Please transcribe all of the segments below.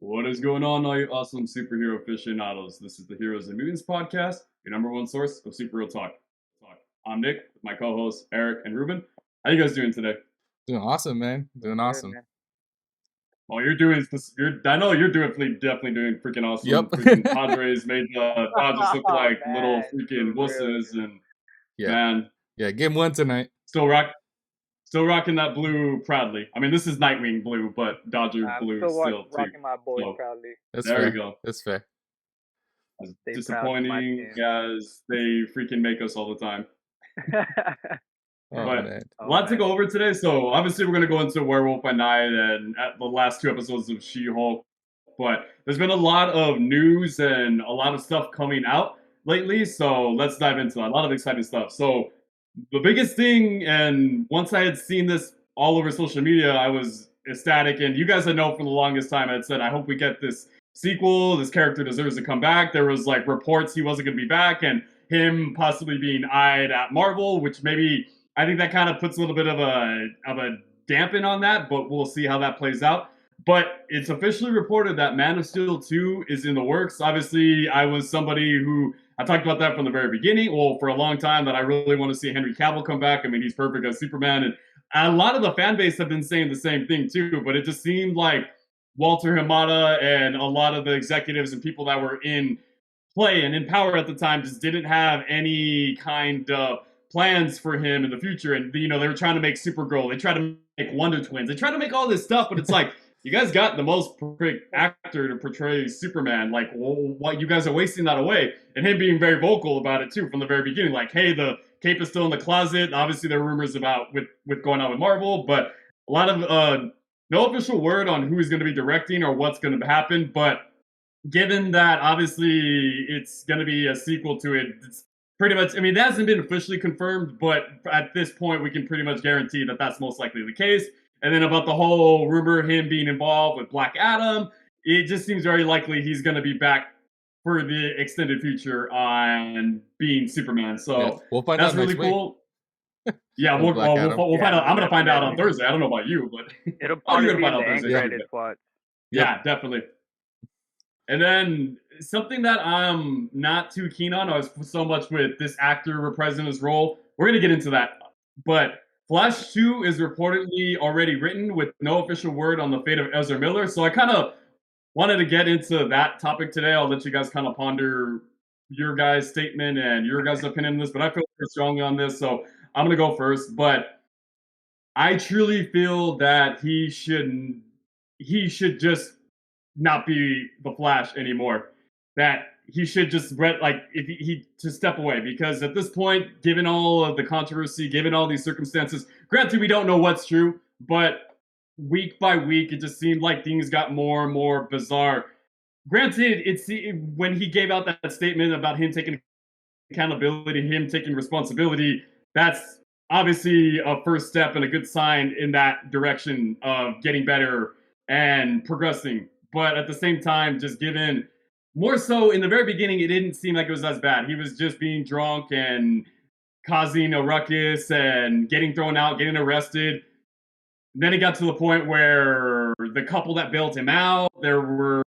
What is going on, all you awesome superhero aficionados? This is the Heroes and Mutants podcast, your number one source of superhero talk. I'm Nick, with my co-hosts Erik and Ruben. How you guys doing today? Doing awesome, man. Doing Good, awesome. man. Oh, you're doing this. I know you're definitely doing freaking awesome. Yep. Freaking Padres made the Dodgers look Oh, like little man, freaking for real, wusses, and Yeah. man, Yeah, game one tonight. still rocking that blue proudly. I mean, this is Nightwing blue, but Dodger I'm blue still still too. rocking my boys So, proudly. That's there fair. we go. That's fair. As Stay proud of my disappointing team. as they freaking make us all the time. Oh, But- man. A lot to go over today. So obviously we're going to go into Werewolf by Night and at the last two episodes of She-Hulk. But there's been a lot of news and a lot of stuff coming out lately. So let's dive into that. A lot of exciting stuff. So the biggest thing, and once I had seen this all over social media, I was ecstatic. And you guys I know for the longest time I had said, I hope we get this sequel. This character deserves to come back. There was like reports he wasn't going to be back and him possibly being eyed at Marvel, which maybe I think that kind of puts a little bit of a dampen on that, but we'll see how that plays out. But it's officially reported that Man of Steel 2 is in the works. Obviously, I was somebody who I talked about that from the very beginning. Well, for a long time, that I really want to see Henry Cavill come back. I mean, he's perfect as Superman, and a lot of the fan base have been saying the same thing too. But it just seemed like Walter Hamada and a lot of the executives and people that were in play and in power at the time just didn't have any kind of plans for him in the future. And they were trying to make Supergirl, they tried to make Wonder Twins, they tried to make all this stuff, but it's like you guys got the most perfect actor to portray Superman. Like, what you guys are wasting that away. And him being very vocal about it too from the very beginning. Like, hey, the cape is still in the closet. Obviously, there are rumors about with going on with Marvel, but a lot of no official word on who is going to be directing or what's going to happen. But given that obviously it's going to be a sequel to it, it's pretty much, I mean, that hasn't been officially confirmed, but at this point, we can pretty much guarantee that that's most likely the case. And then about the whole rumor him being involved with Black Adam, it just seems very likely he's going to be back for the extended future on being Superman. So Yeah, we'll find that's out really next week. cool. Yeah, With we'll Black Adam. find out. I'm going to find out on definitely. Thursday. I don't know about you, but It'll you're probably gonna be find in out the end Thursday. credits watch. Yeah, definitely. And then something that I'm not too keen on is so much with this actor reprising his role. We're going to get into that. But Flash 2 is reportedly already written with no official word on the fate of Ezra Miller. So I kind of wanted to get into that topic today. I'll let you guys kind of ponder your guys' statement and your guys' opinion on this. But I feel pretty strongly on this. So I'm going to go first. But I truly feel that he should just not be the Flash anymore. That he should just if he to step away, because at this point, given all of the controversy, given all these circumstances, granted we don't know what's true, but week by week it just seemed like things got more and more bizarre. Granted, when he gave out that statement about him taking accountability, him taking responsibility, that's obviously a first step and a good sign in that direction of getting better and progressing. But at the same time, just given more so in the very beginning, it didn't seem like it was as bad. He was just being drunk and causing a ruckus and getting thrown out, getting arrested. Then it got to the point where the couple that bailed him out, they were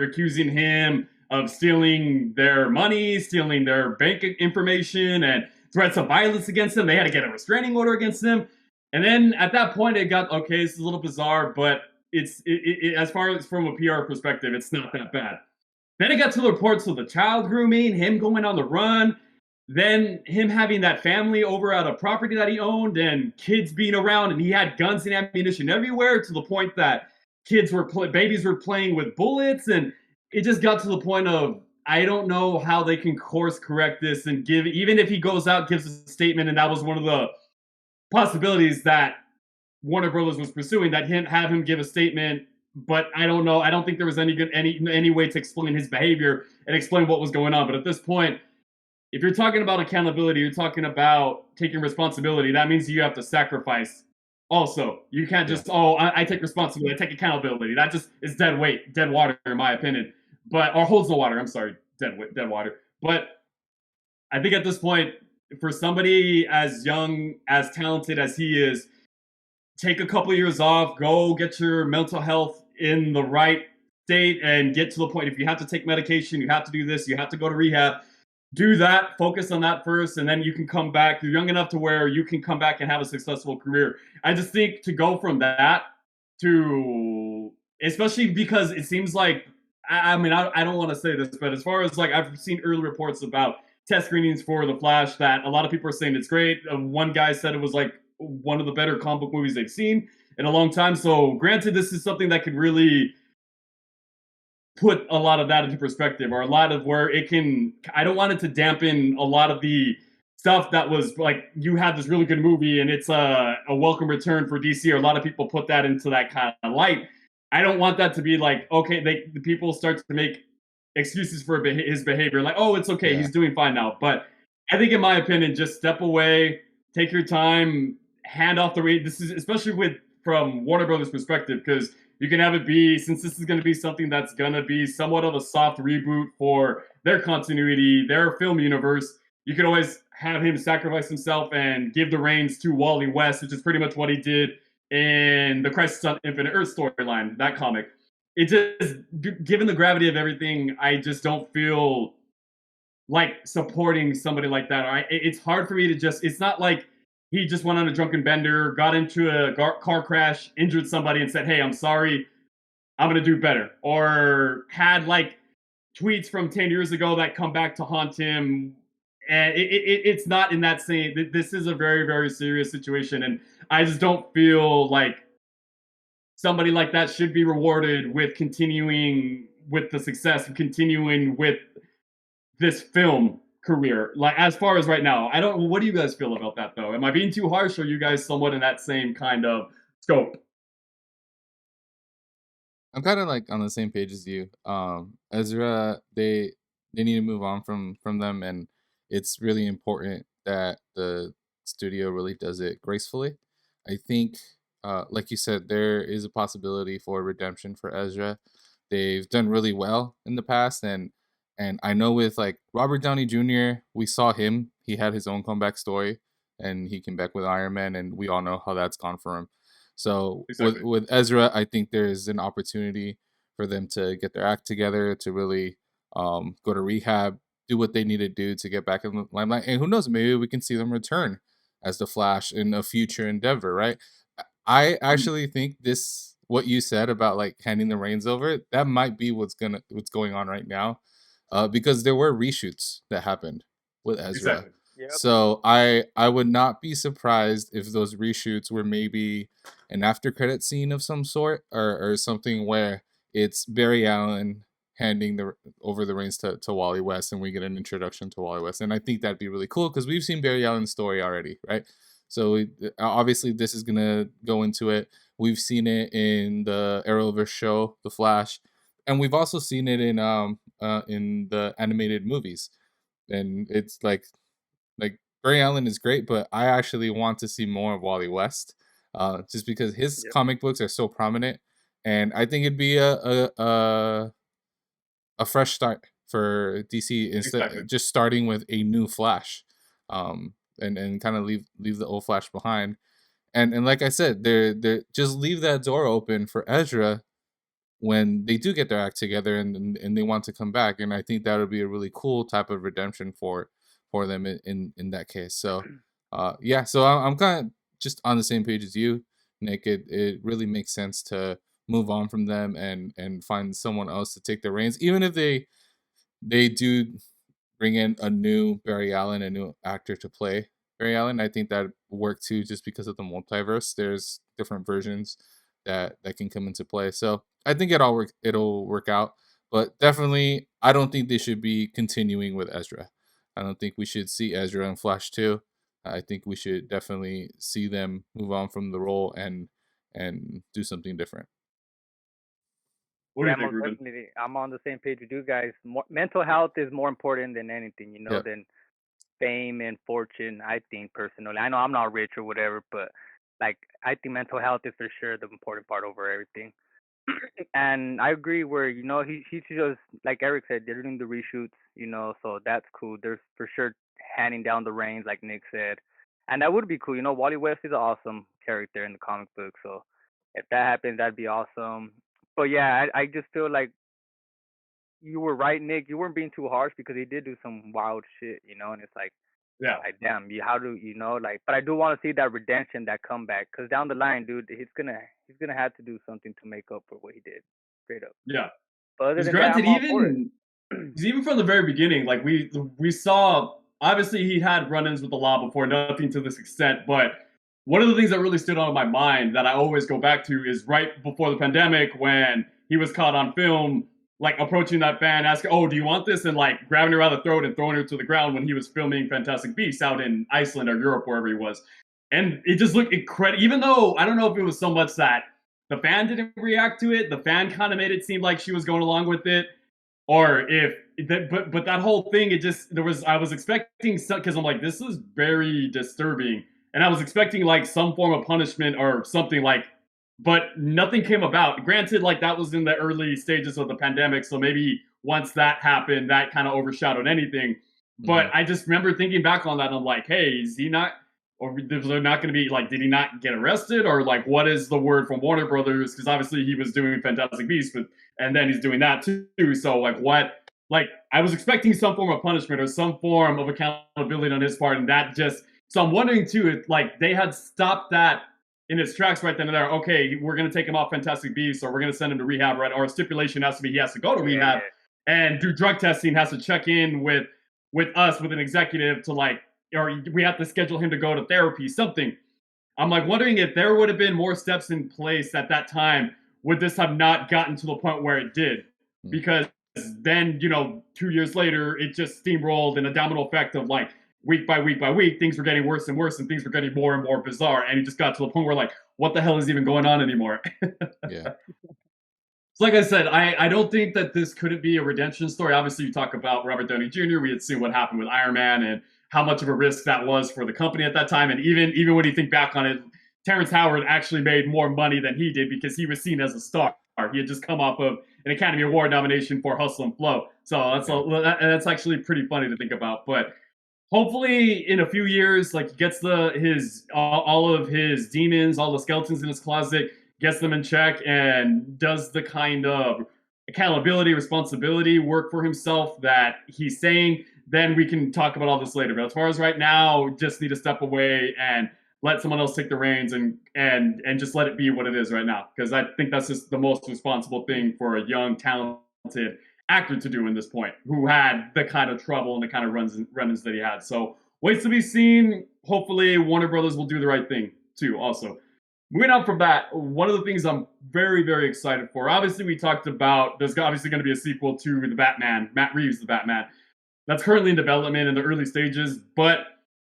accusing him of stealing their money, stealing their bank information, and threats of violence against him. They had to get a restraining order against him. And then at that point, it got, okay, this is a little bizarre, but it's as far as from a PR perspective, it's not that bad. Then it got to the reports of the child grooming, him going on the run, then him having that family over at a property that he owned, and kids being around, and he had guns and ammunition everywhere to the point that babies were playing with bullets, and it just got to the point of I don't know how they can course correct this and even if he goes out, gives a statement, and that was one of the possibilities that Warner Brothers was pursuing, that have him give a statement. But I don't know. I don't think there was any way to explain his behavior and explain what was going on. But at this point, if you're talking about accountability, you're talking about taking responsibility. That means you have to sacrifice. Also, you can't just I take responsibility, I take accountability. That just is dead weight, dead water, in my opinion. Or holds the water. I'm sorry, dead water. But I think at this point, for somebody as young, as talented as he is, take a couple years off, go get your mental health in the right state and get to the point. If you have to take medication, you have to do this, you have to go to rehab. Do that, focus on that first, and then you can come back. You're young enough to where you can come back and have a successful career. I just think to go from that to, especially because it seems like, I mean, I don't want to say this, but as far as like, I've seen early reports about test screenings for The Flash that a lot of people are saying it's great. One guy said it was like one of the better comic book movies they've seen in a long time. So, granted, this is something that could really put a lot of that into perspective, or a lot of where it can, I don't want it to dampen a lot of the stuff that was like, you had this really good movie and it's a welcome return for DC, or a lot of people put that into that kind of light. I don't want that to be like, okay, the people start to make excuses for his behavior, like, oh, it's okay, Yeah. he's doing fine now. But I think, in my opinion, just step away, take your time, hand off the reins. This is especially with from Warner Brothers perspective, because you can have it be, since this is going to be something that's going to be somewhat of a soft reboot for their continuity, their film universe. You can always have him sacrifice himself and give the reins to Wally West, which is pretty much what he did in the Crisis on Infinite Earth storyline, that comic. It just, given the gravity of everything, I just don't feel like supporting somebody like that. All right, it's hard for me to just. It's not like he just went on a drunken bender, got into a car crash, injured somebody, and said, "Hey, I'm sorry, I'm gonna do better," or had like tweets from 10 years ago that come back to haunt him. And it's not in that same. This is a very, very serious situation, and I just don't feel like somebody like that should be rewarded with continuing with the success of continuing with this film career. Like, as far as right now, I don't. What do you guys feel about that, though? Am I being too harsh, or are you guys somewhat in that same kind of scope? I'm kind of like on the same page as you. Ezra, they need to move on from them, and it's really important that the studio really does it gracefully. I think, like you said, there is a possibility for redemption for Ezra. They've done really well in the past, and I know with like Robert Downey Jr., we saw him. He had his own comeback story, and he came back with Iron Man, and we all know how that's gone for him. So with Exactly. Ezra, I think there is an opportunity for them to get their act together, to really go to rehab, do what they need to do to get back in the limelight, and who knows, maybe we can see them return as the Flash in a future endeavor, right? I Mm, actually think this what you said about like handing the reins over, that might be what's going on right now, because there were reshoots that happened with Ezra. exactly. Yep. So I would not be surprised if those reshoots were maybe an after credit scene of some sort, or something where it's Barry Allen handing the over the reins to Wally West, and we get an introduction to Wally West. And I think that'd be really cool because we've seen Barry Allen's story already, right? So obviously this is gonna go into it. We've seen it in the Arrowverse show, The Flash, and we've also seen it in the animated movies. And it's like Barry Allen is great, but I actually want to see more of Wally West, just because his Yep. comic books are so prominent, and I think it'd be a fresh start for DC Exactly. instead just starting with a new Flash, and kind of leave the old Flash behind. And like I said, they're just leave that door open for Ezra when they do get their act together, and they want to come back. And I think that would be a really cool type of redemption for them in that case. So yeah, so I'm kind of just on the same page as you, Nick. It really makes sense to move on from them and find someone else to take the reins, even if they do bring in a new Barry Allen, a new actor to play Barry Allen. I think that worked too, just because of the multiverse. There's different versions that can come into play. So I think it'll work out. But definitely, I don't think they should be continuing with Ezra. I don't think we should see Ezra in Flash 2. I think we should definitely see them move on from the role and do something different. What do Yeah, you think, most Ruben? definitely. I'm on the same page with you guys. Mental health is more important than anything, Yep. than fame and fortune. I think personally. I know I'm not rich or whatever, but like I think mental health is for sure the important part over everything. And I agree where he should just, like Erik said, they're doing the reshoots, so that's cool. There's for sure handing down the reins, like Nick said, and that would be cool. Wally West is an awesome character in the comic book, so if that happens, that'd be awesome. But yeah, I just feel like you were right, Nick. You weren't being too harsh because he did do some wild shit, and it's Yeah. like damn, how do like? But I do want to see that redemption, that comeback, because down the line, dude, he's gonna have to do something to make up for what he did, straight up. Yeah. But other Because than that, granted, I'm all for it. even from the very beginning, like we saw, obviously he had run-ins with the law before, nothing to this extent. But one of the things that really stood out in my mind that I always go back to is right before the pandemic when he was caught on film, like approaching that fan, asking, "Oh, do you want this?" and like grabbing her by the throat and throwing her to the ground when he was filming Fantastic Beasts out in Iceland or Europe, wherever he was. And it just looked incredible. Even though I don't know if it was so much that the fan didn't react to it, the fan kind of made it seem like she was going along with it, or if that, but that whole thing, it just I was expecting some, because I'm like, this is very disturbing, and I was expecting like some form of punishment or something like, but nothing came about. Granted, like that was in the early stages of the pandemic, so maybe once that happened, that kind of overshadowed anything. But I just remember thinking back on that, and I'm like, hey, is he not? Or is there not going to be like, did he not get arrested, or like, what is the word from Warner Brothers? Because obviously he was doing Fantastic Beasts, and then he's doing that too. So like, what? Like, I was expecting some form of punishment or some form of accountability on his part, and that just. So I'm wondering too, if like they had stopped that in its tracks right then and there. Okay, we're going to take him off Fantastic Beasts, or we're going to send him to rehab, right? Or a stipulation has to be he has to go to rehab and do drug testing, has to check in with us, with an executive to like, or we have to schedule him to go to therapy, something. I'm like wondering if there would have been more steps in place at that time, would this have not gotten to the point where it did? Because then, 2 years later, it just steamrolled in a domino effect of like week by week by week, things were getting worse and worse, and things were getting more and more bizarre. And it just got to the point where like, what the hell is even going on anymore? Yeah. So like I said, I don't think that this couldn't be a redemption story. Obviously, you talk about Robert Downey Jr. We had seen what happened with Iron Man and how much of a risk that was for the company at that time. And even when you think back on it, Terrence Howard actually made more money than he did because he was seen as a star. He had just come off of an Academy Award nomination for Hustle and Flow. So that's actually pretty funny to think about. But hopefully in a few years, like he gets all of his demons, all the skeletons in his closet, gets them in check, and does the kind of accountability, responsibility work for himself that he's saying. Then we can talk about all this later. But as far as right now, just need to step away and let someone else take the reins and just let it be what it is right now. Because I think that's just the most responsible thing for a young, talented actor to do in this point, who had the kind of trouble and the kind of run-ins that he had. So waits to be seen. Hopefully Warner Brothers will do the right thing too also. Moving on from that, one of the things I'm very, very excited for, obviously we talked about, there's obviously going to be a sequel to The Batman, Matt Reeves' The Batman. That's currently in development in the early stages, but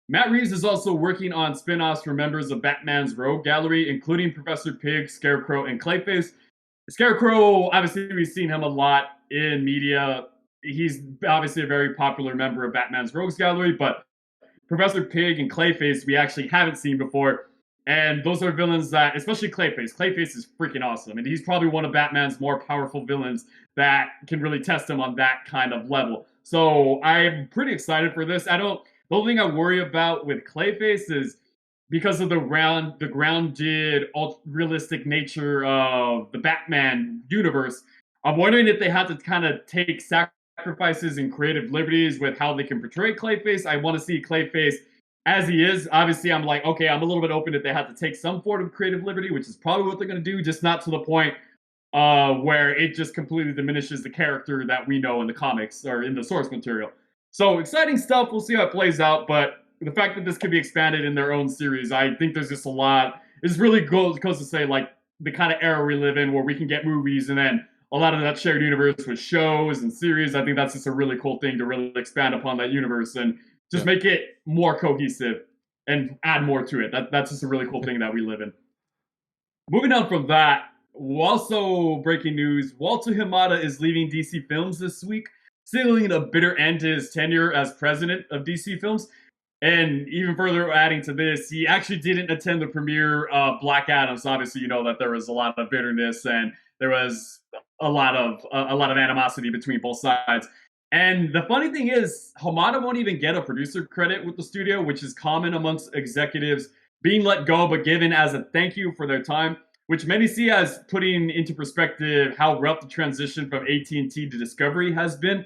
Matt Reeves is also working on spin-offs for members of Batman's Rogue Gallery, including Professor Pig, Scarecrow, and Clayface. Scarecrow, obviously we've seen him a lot in media. He's obviously a very popular member of Batman's Rogues Gallery, but Professor Pig and Clayface we actually haven't seen before. And those are villains that, especially Clayface. Clayface is freaking awesome. And he's probably one of Batman's more powerful villains that can really test him on that kind of level. So I'm pretty excited for this. The only thing I worry about with Clayface is because of the grounded, realistic nature of the Batman universe. I'm wondering if they have to kind of take sacrifices and creative liberties with how they can portray Clayface. I want to see Clayface as he is. Obviously, I'm like, okay, I'm a little bit open if they have to take some form of creative liberty, which is probably what they're going to do, just not to the point where it just completely diminishes the character that we know in the comics or in the source material. So exciting stuff. We'll see how it plays out, but the fact that this could be expanded in their own series, I think there's just a lot. It's really goes to say, like, the kind of era we live in where we can get movies and then a lot of that shared universe with shows and series. I think that's just a really cool thing to really expand upon that universe and just make it more cohesive and add more to it. That's just a really cool thing that we live in. Moving on from that, also breaking news, Walter Hamada is leaving DC Films this week, signaling a bitter end to his tenure as president of DC Films. And even further adding to this, he actually didn't attend the premiere of Black Adam. So obviously, you know that there was a lot of bitterness and there was a lot of animosity between both sides. And the funny thing is, Hamada won't even get a producer credit with the studio, which is common amongst executives being let go, but given as a thank you for their time. which many see as putting into perspective how rough the transition from AT&T to Discovery has been.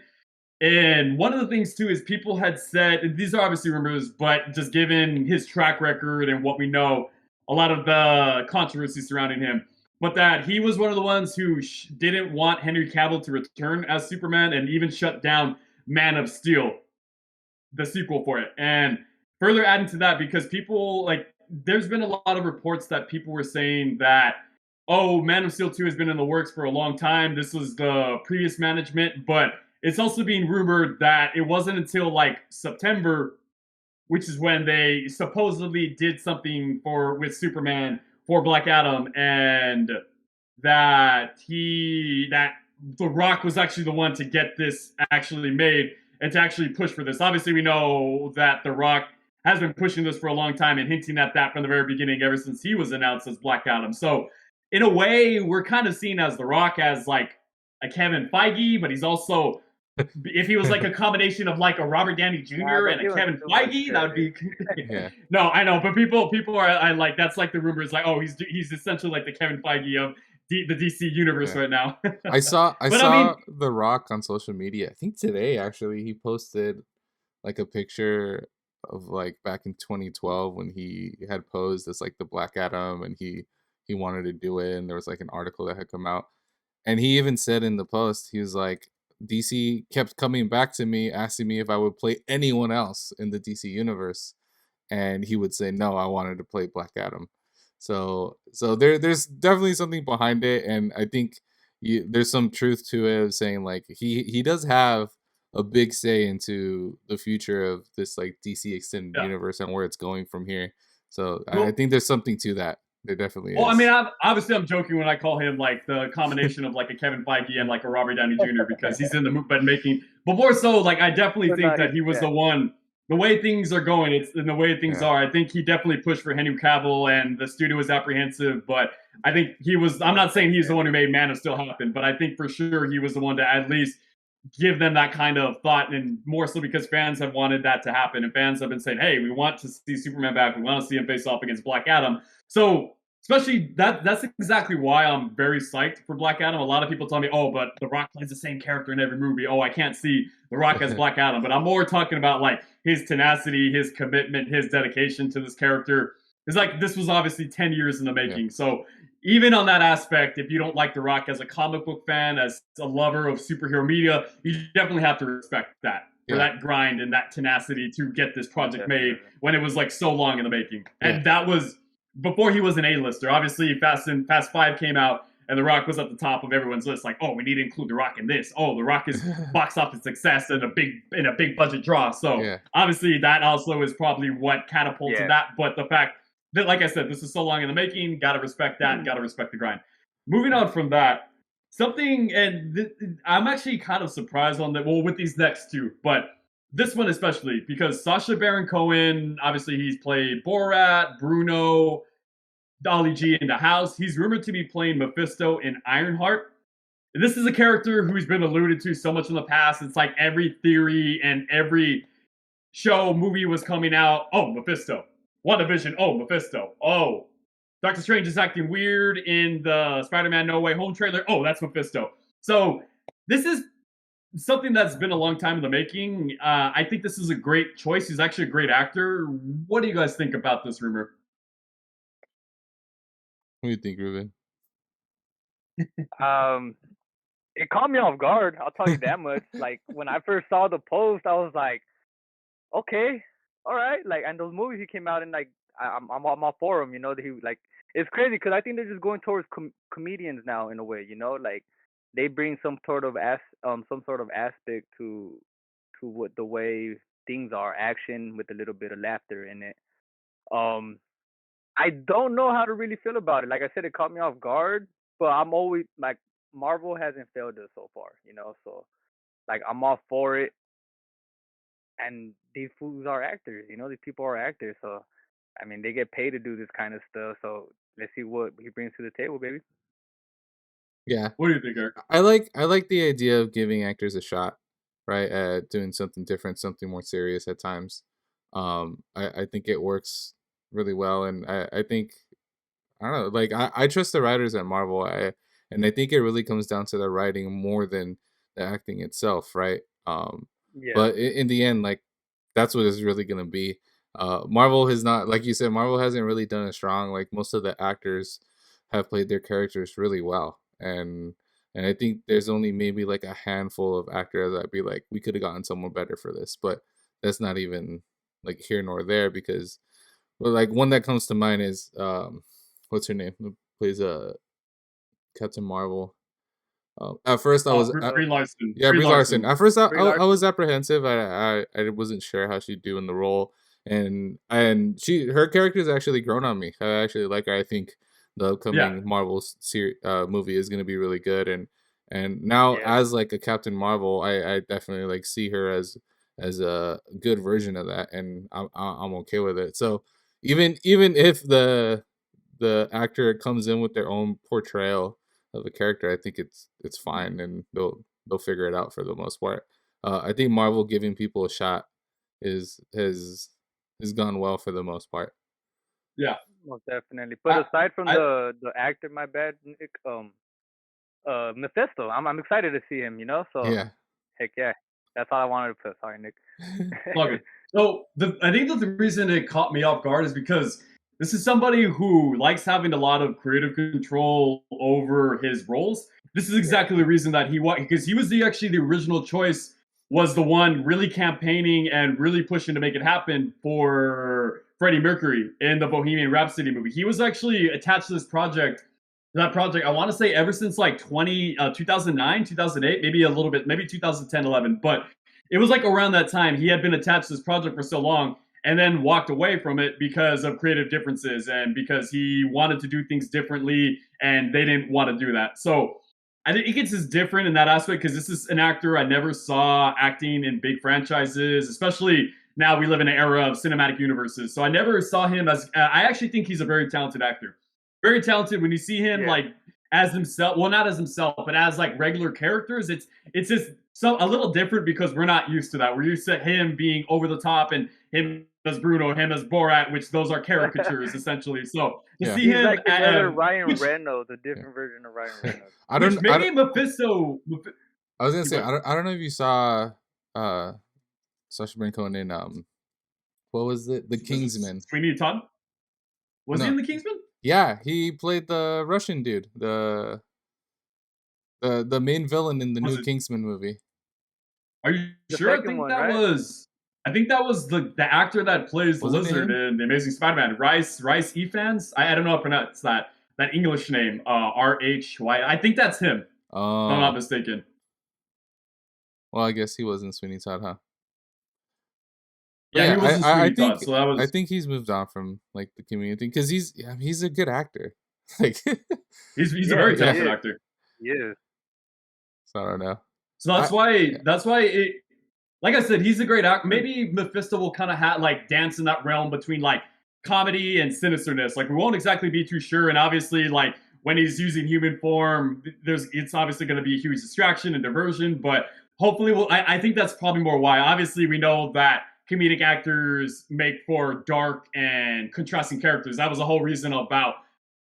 And one of the things too is people had said, these are obviously rumors, but just given his track record and what we know, a lot of the controversy surrounding him, but that he was one of the ones who didn't want Henry Cavill to return as Superman and even shut down Man of Steel, the sequel for it. And further adding to that, because people like, there's been a lot of reports that people were saying that, oh, Man of Steel 2 has been in the works for a long time. This was the previous management, but it's also being rumored that it wasn't until like September, which is when they supposedly did something for with Superman for Black Adam, and that The Rock was actually the one to get this actually made and to actually push for this. Obviously, we know that The Rock has been pushing this for a long time and hinting at that from the very beginning, ever since he was announced as Black Adam. So, in a way, we're kind of seen as The Rock as like a Kevin Feige, but he's also, if he was like a combination of like a Robert Downey Jr. and a Kevin Feige, that would be. Yeah. No, I know, but people are I like, that's like the rumors, like, oh, he's essentially like the Kevin Feige of the DC universe right now. I saw But I mean, The Rock on social media. I think today actually he posted like a picture of like back in 2012 when he had posed as like the Black Adam, and he wanted to do it, and there was like an article that had come out, and he even said in the post, he was like, DC kept coming back to me asking me if I would play anyone else in the DC universe, and he would say no, I wanted to play Black Adam. So there's definitely something behind it, and I think there's some truth to it of saying like he does have a big say into the future of this like DC extended yeah. universe and where it's going from here. So I Well, think there's something to that. There definitely well, I is. mean, obviously, I'm joking when I call him like the combination of like a Kevin Feige and like a Robert Downey Jr. because he's in the movement making. But more so, like, I definitely think that he was the one. The way things are going, it's in the way things are. I think he definitely pushed for Henry Cavill, and the studio was apprehensive. But I think he was. I'm not saying he's the one who made Man of Steel happen, but I think for sure he was the one to at least give them that kind of thought, and more so because fans have wanted that to happen, and fans have been saying, hey, we want to see Superman back, we want to see him face off against Black Adam. So especially that's exactly why I'm very psyched for Black Adam. A lot of people tell me, oh, but The Rock plays the same character in every movie, oh, I can't see The Rock as Black Adam. But I'm more talking about like his tenacity, his commitment, his dedication to this character. It's like, this was obviously 10 years in the making. So even on that aspect, if you don't like The Rock as a comic book fan, as a lover of superhero media, you definitely have to respect that for that grind and that tenacity to get this project made when it was like so long in the making. And that was before he was an A-lister. Obviously, Fast 5 came out, and The Rock was at the top of everyone's list. Like, oh, we need to include The Rock in this. Oh, The Rock is box office success and a big budget draw. So obviously, that also is probably what catapulted that. But the fact that, like I said, this is so long in the making, gotta respect that, gotta respect the grind. Moving on from that, I'm actually kind of surprised on that. Well, with these next two, but this one especially, because Sacha Baron Cohen, obviously he's played Borat, Bruno, Dolly G in The House. He's rumored to be playing Mephisto in Ironheart. This is a character who's been alluded to so much in the past. It's like every theory and every show, movie was coming out. Oh, Mephisto. WandaVision. Oh, Mephisto. Oh, Doctor Strange is acting weird in the Spider-Man No Way Home trailer. Oh, that's Mephisto. So this is something that's been a long time in the making. I think this is a great choice. He's actually a great actor. What do you guys think about this rumor? What do you think, Ruben? It caught me off guard. I'll tell you that much. Like, when I first saw the post, I was like, okay, all right. Like, and those movies he came out in, like, I'm all for him. You know, that he like. It's crazy because I think they're just going towards comedians now in a way. You know, like they bring some sort of aspect to what the way things are, action with a little bit of laughter in it. I don't know how to really feel about it. Like I said, it caught me off guard, but I'm always like, Marvel hasn't failed us so far, you know. So like, I'm all for it. And these fools are actors, you know. These people are actors, so I mean, they get paid to do this kind of stuff. So let's see what he brings to the table, baby. Yeah. What do you think, Erik? I like the idea of giving actors a shot, right? At doing something different, something more serious at times. I think it works really well, and I think I don't know. Like I trust the writers at Marvel. And I think it really comes down to the writing more than the acting itself, right? Yeah. But in the end, like that's what it's really gonna be. Marvel has not, like you said, Marvel hasn't really done it strong. Like most of the actors have played their characters really well, and I think there's only maybe like a handful of actors that'd be like, we could have gotten someone better for this, but that's not even like here nor there because, well, like one that comes to mind is what's her name? Who plays Captain Marvel. At first, I was Uh, Brie Larson. yeah, Brie Brie Larson. Larson. At first, Brie I Larson. was apprehensive. I wasn't sure how she'd do in the role, and her character's actually grown on me. I actually like her. I think the Yeah. upcoming Marvel movie is going to be really good, and now Yeah. as like a Captain Marvel, I definitely like see her as a good version of that, and I'm okay with it. So even if the actor comes in with their own portrayal of a character, I think it's fine, and they'll figure it out for the most part. I think Marvel giving people a shot is has gone well for the most part. Yeah. Most definitely. But I, aside from I the actor, my bad, Nick, Mephisto, I'm excited to see him. So Yeah. heck yeah, that's all I wanted to put. Sorry, Nick. All good. So I think that the reason it caught me off guard is because this is somebody who likes having a lot of creative control over his roles. This is Yeah. exactly the reason that because he was actually the original choice, was the one really campaigning and really pushing to make it happen for Freddie Mercury in the Bohemian Rhapsody movie. He was actually attached to this project. That project, I want to say ever since like 2009, 2008, maybe a little bit, maybe 2010, 11. But it was like around that time he had been attached to this project for so long and then walked away from it because of creative differences and because he wanted to do things differently and they didn't want to do that. So I think it's just different in that aspect because this is an actor I never saw acting in big franchises, especially now we live in an era of cinematic universes. So I never saw him as. I actually think he's a very talented actor, very talented. When you see him Yeah. like as himself, well, not as himself, but as like regular characters, it's just so a little different because we're not used to that. We're used to him being over the top and him as Bruno, him as Borat, which those are caricatures essentially. So to Yeah. see He's him, like another Ryan which Reynolds, a Yeah. different version of Ryan Reynolds. which I maybe Mephisto. was gonna say, But I don't know if you saw Sacha Baron Cohen in what was it, The was it Kingsman? Sweeney Todd? Was he No, in the Kingsman? yeah, he played the Russian dude, the main villain in the Was new it? Kingsman movie. Are you The sure? second one, right? I think that was the actor that plays the Wasn't it lizard him? in the Amazing Spider-Man. Rice Ifans. I don't know how to pronounce that English name. RHY. I think that's him. If I'm not Oh, mistaken. well, I guess he wasn't Sweeney Todd, huh? But Yeah, he yeah, wasn't Sweeney Todd. So that I was think he's moved on from like the community because he's a good actor. Like, he's a Yeah, very he yeah. talented is. actor. He is. So I don't know. So I yeah. that's why it, like I said, he's a great actor. Maybe Mephisto will kind of like dance in that realm between like comedy and sinisterness. Like we won't exactly be too sure. And obviously, like when he's using human form, it's obviously going to be a huge distraction and diversion. But hopefully, I think that's probably more why. Obviously, we know that comedic actors make for dark and contrasting characters. That was the whole reason about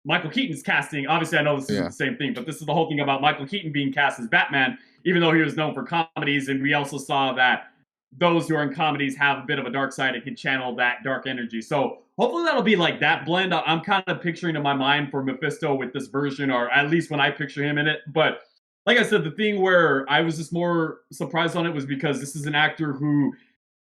Michael Keaton's casting. Obviously, I know this isn't Yeah. the same thing, but this is the whole thing about Michael Keaton being cast as Batman, even though he was known for comedies. And we also saw that those who are in comedies have a bit of a dark side and can channel that dark energy. So hopefully that'll be like that blend. I'm kind of picturing in my mind for Mephisto with this version, or at least when I picture him in it. But like I said, the thing where I was just more surprised on it was because this is an actor who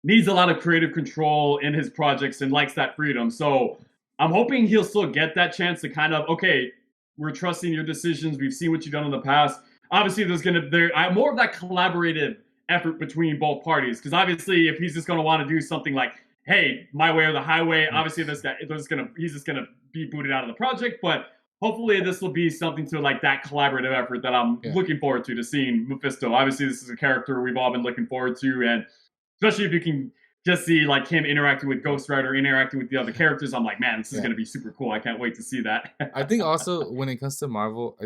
needs a lot of creative control in his projects and likes that freedom. So I'm hoping he'll still get that chance to kind of, okay, we're trusting your decisions. We've seen what you've done in the past. Obviously, there more of that collaborative effort between both parties. Because obviously, if he's just going to want to do something like, hey, my way or the highway, obviously he's just gonna be booted out of the project. But hopefully, this will be something to like that collaborative effort that I'm Yeah. looking forward to seeing Mephisto. Obviously, this is a character we've all been looking forward to, and especially if you can just see like him interacting with Ghost Rider, interacting with the other characters. I'm like, man, this is Yeah. gonna be super cool. I can't wait to see that. I think also when it comes to Marvel,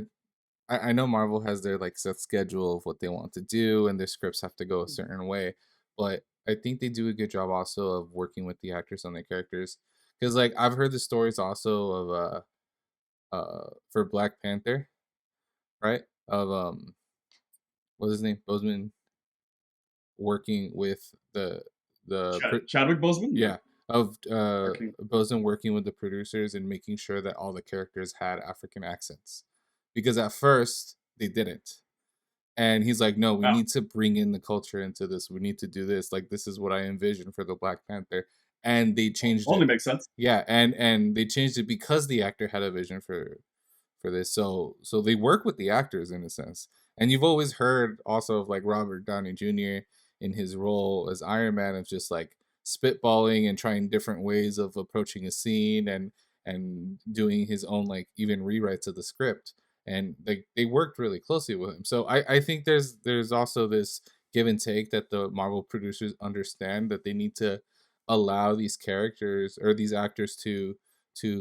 I know Marvel has their like set schedule of what they want to do, and their scripts have to go a certain way. But I think they do a good job also of working with the actors on their characters. Because like I've heard the stories also of for Black Panther, right? Of what's his name? Boseman working with Chadwick Boseman. yeah, of Working. Boseman working with the producers and making sure that all the characters had African accents, because at first they didn't. And he's like, no, we Oh, need to bring in the culture into this. We need to do this. Like, this is what I envisioned for the Black Panther. And they changed only it. makes sense. Yeah, and they changed it because the actor had a vision for this. So they work with the actors in a sense. And you've always heard also of like Robert Downey Jr. in his role as Iron Man of just like spitballing and trying different ways of approaching a scene and doing his own like even rewrites of the script. And they worked really closely with him. So I think there's also this give and take that the Marvel producers understand that they need to allow these characters or these actors to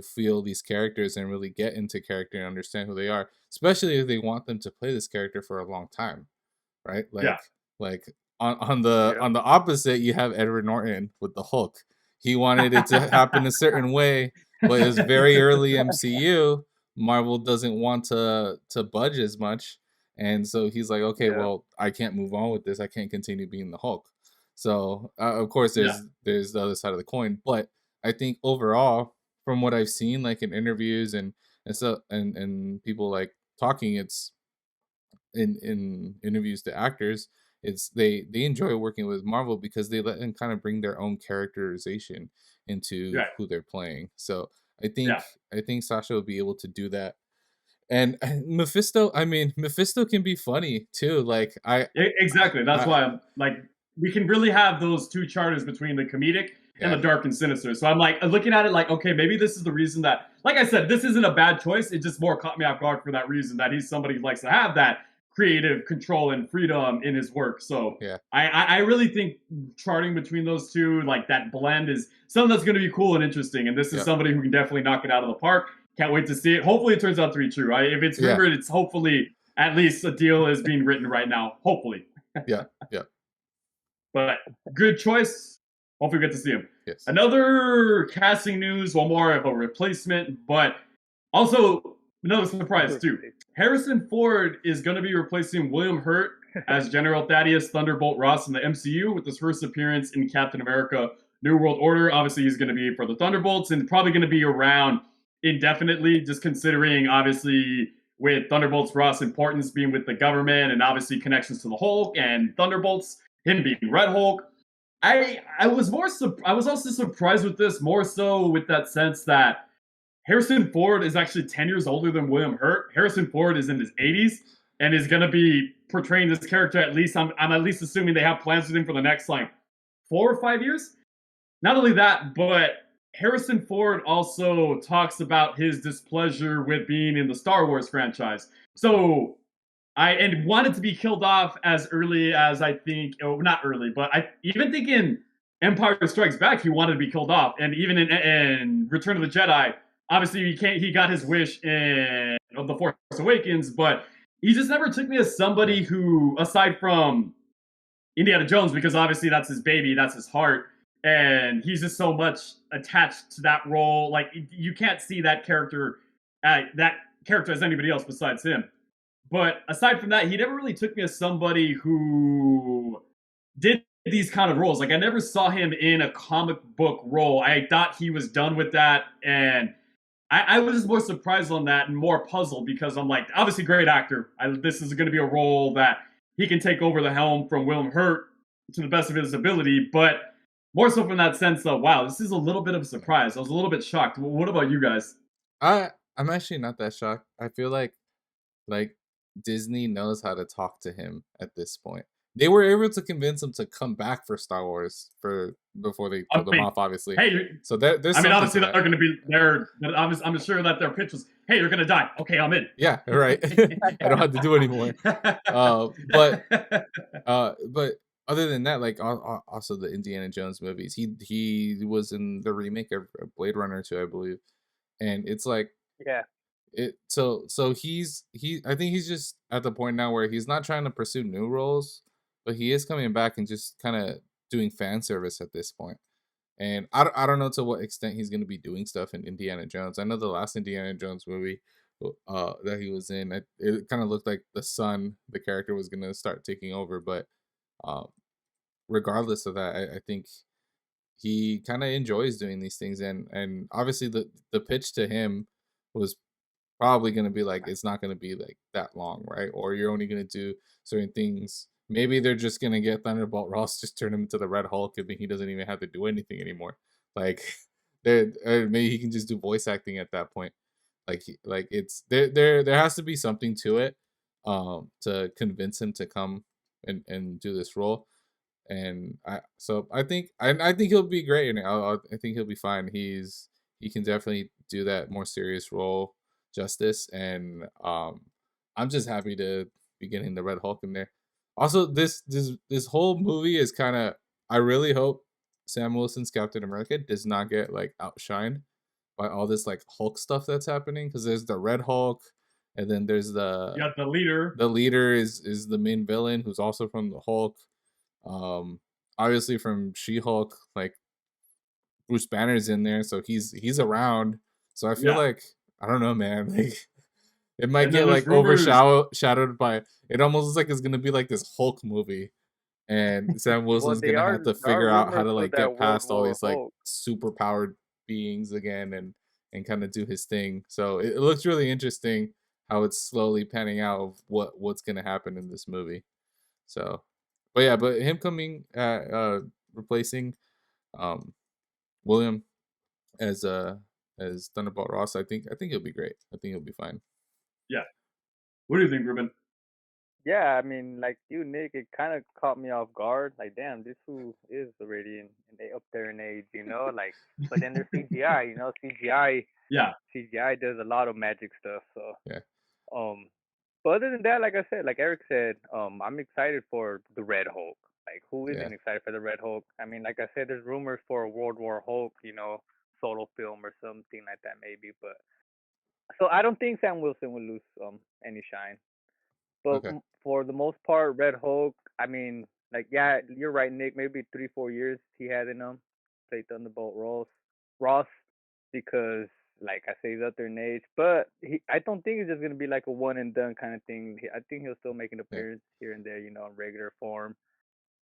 feel these characters and really get into character and understand who they are, especially if they want them to play this character for a long time, right? Yeah. Like on the Yeah. on the opposite, you have Edward Norton with the Hulk. He wanted it to happen a certain way, but it was very early MCU. Marvel doesn't want to budge as much, and so he's like, okay, Yeah. well, I can't move on with this. I can't continue being the Hulk. So of course, Yeah. there's the other side of the coin, but I think overall, from what I've seen, like in interviews and people like talking, it's in interviews to actors, it's they enjoy working with Marvel because they let them kind of bring their own characterization into Right. who they're playing. So Yeah. I think Sasha will be able to do that. And Mephisto, I mean, Mephisto can be funny too. Like Exactly. That's I why I'm like, we can really have those two charters between the comedic and the yeah, dark and sinister. So I'm like looking at it like, okay, maybe this is the reason that, like I said, this isn't a bad choice. It just more caught me off guard for that reason that he's somebody who likes to have that creative control and freedom in his work. So yeah, I really think charting between those two, like that blend, is something that's going to be cool and interesting. And this is yeah, somebody who can definitely knock it out of the park. Can't wait to see it. Hopefully, it turns out to be true. If it's yeah, rumored, it's hopefully at least a deal is being written right now. Hopefully, yeah, yeah, but good choice. Hopefully, we get to see him. yes, Another casting news, one more of a replacement, but also another surprise too. Harrison Ford is going to be replacing William Hurt as General Thaddeus Thunderbolt Ross in the MCU with his first appearance in Captain America: New World Order. Obviously, he's going to be for the Thunderbolts and probably going to be around indefinitely, just considering obviously with Thunderbolts Ross' importance being with the government and obviously connections to the Hulk and Thunderbolts, him being Red Hulk. I was I was also surprised with this, more so with that sense that Harrison Ford is actually 10 years older than William Hurt. Harrison Ford is in his 80s and is going to be portraying this character, at least I'm at least assuming they have plans with him for the next like 4 or 5 years. Not only that, but Harrison Ford also talks about his displeasure with being in the Star Wars franchise. So and wanted to be killed off as early as I think, oh, not early, but I even think in Empire Strikes Back he wanted to be killed off, and even in Return of the Jedi, obviously he got his wish in The Force Awakens, but he just never took me as somebody who, aside from Indiana Jones, because obviously that's his baby, that's his heart, and he's just so much attached to that role. Like you can't see that character as anybody else besides him. But aside from that, he never really took me as somebody who did these kind of roles. Like I never saw him in a comic book role. I thought he was done with that, and I was just more surprised on that and more puzzled because I'm like, obviously, great actor. This is going to be a role that he can take over the helm from William Hurt to the best of his ability, but more so from that sense of, wow, this is a little bit of a surprise. I was a little bit shocked. What about you guys? I'm actually not that shocked. I feel like Disney knows how to talk to him at this point. They were able to convince him to come back for Star Wars before they killed him off, obviously. Hey, so there's. I mean, obviously they're going to be there. I'm sure that their pitch was, "Hey, you're going to die. Okay, I'm in." Yeah, right. I don't have to do anymore. But other than that, like also the Indiana Jones movies, he was in the remake of Blade Runner 2, I believe, and it's like Yeah. so I think he's just at the point now where he's not trying to pursue new roles, but he is coming back and just kind of doing fan service at this point. And I don't know to what extent he's going to be doing stuff in Indiana Jones. I know the last Indiana Jones movie that he was in. It kind of looked like the character was gonna start taking over, but um, regardless of that, I think he kind of enjoys doing these things, and obviously the pitch to him was probably going to be like it's not going to be like that long, right? Or you're only going to do certain things. Maybe they're just going to get Thunderbolt Ross, just turn him into the Red Hulk, and then he doesn't even have to do anything anymore. Like, maybe he can just do voice acting at that point. Like it's there has to be something to it, to convince him to come and do this role. And I think he'll be great, and I think he'll be fine. He can definitely do that more serious role justice, and I'm just happy to be getting the Red Hulk in there. Also, this whole movie is kind of, I really hope Sam Wilson's Captain America does not get like outshined by all this like Hulk stuff that's happening, because there's the Red Hulk, and then there's You got the leader. the leader is the main villain, who's also from the Hulk. Obviously from She-Hulk, like Bruce Banner's in there, so he's around. So I feel like, I don't know, man. Like it might get like overshadowed by. It almost looks like it's gonna be like this Hulk movie, and Sam Wilson's gonna have to figure out how to like get past all these like super powered beings again, and kind of do his thing. So it looks really interesting how it's slowly panning out of what's gonna happen in this movie. So, but yeah, but him coming replacing William as Thunderbolt Ross, I think he'll be great. I think he'll be fine. Yeah. What do you think, Ruben? Yeah, I mean, like you, Nick, it kind of caught me off guard. Like, damn, this fool is already up there in age, you know? Like, but then there's CGI, you know? CGI does a lot of magic stuff. So, yeah. But other than that, like I said, like Erik said, I'm excited for the Red Hulk. Like, who isn't excited for the Red Hulk? I mean, like I said, there's rumors for a World War Hulk, you know, solo film or something like that, maybe. But so I don't think Sam Wilson will lose any shine. But for the most part, Red Hulk, I mean, like, yeah, you're right, Nick. Maybe 3-4 years he had in him, play Thunderbolt Ross, because, like I say, he's up there in age. But I don't think it's just gonna be like a one and done kind of thing. I think he'll still make an appearance here and there, you know, in regular form,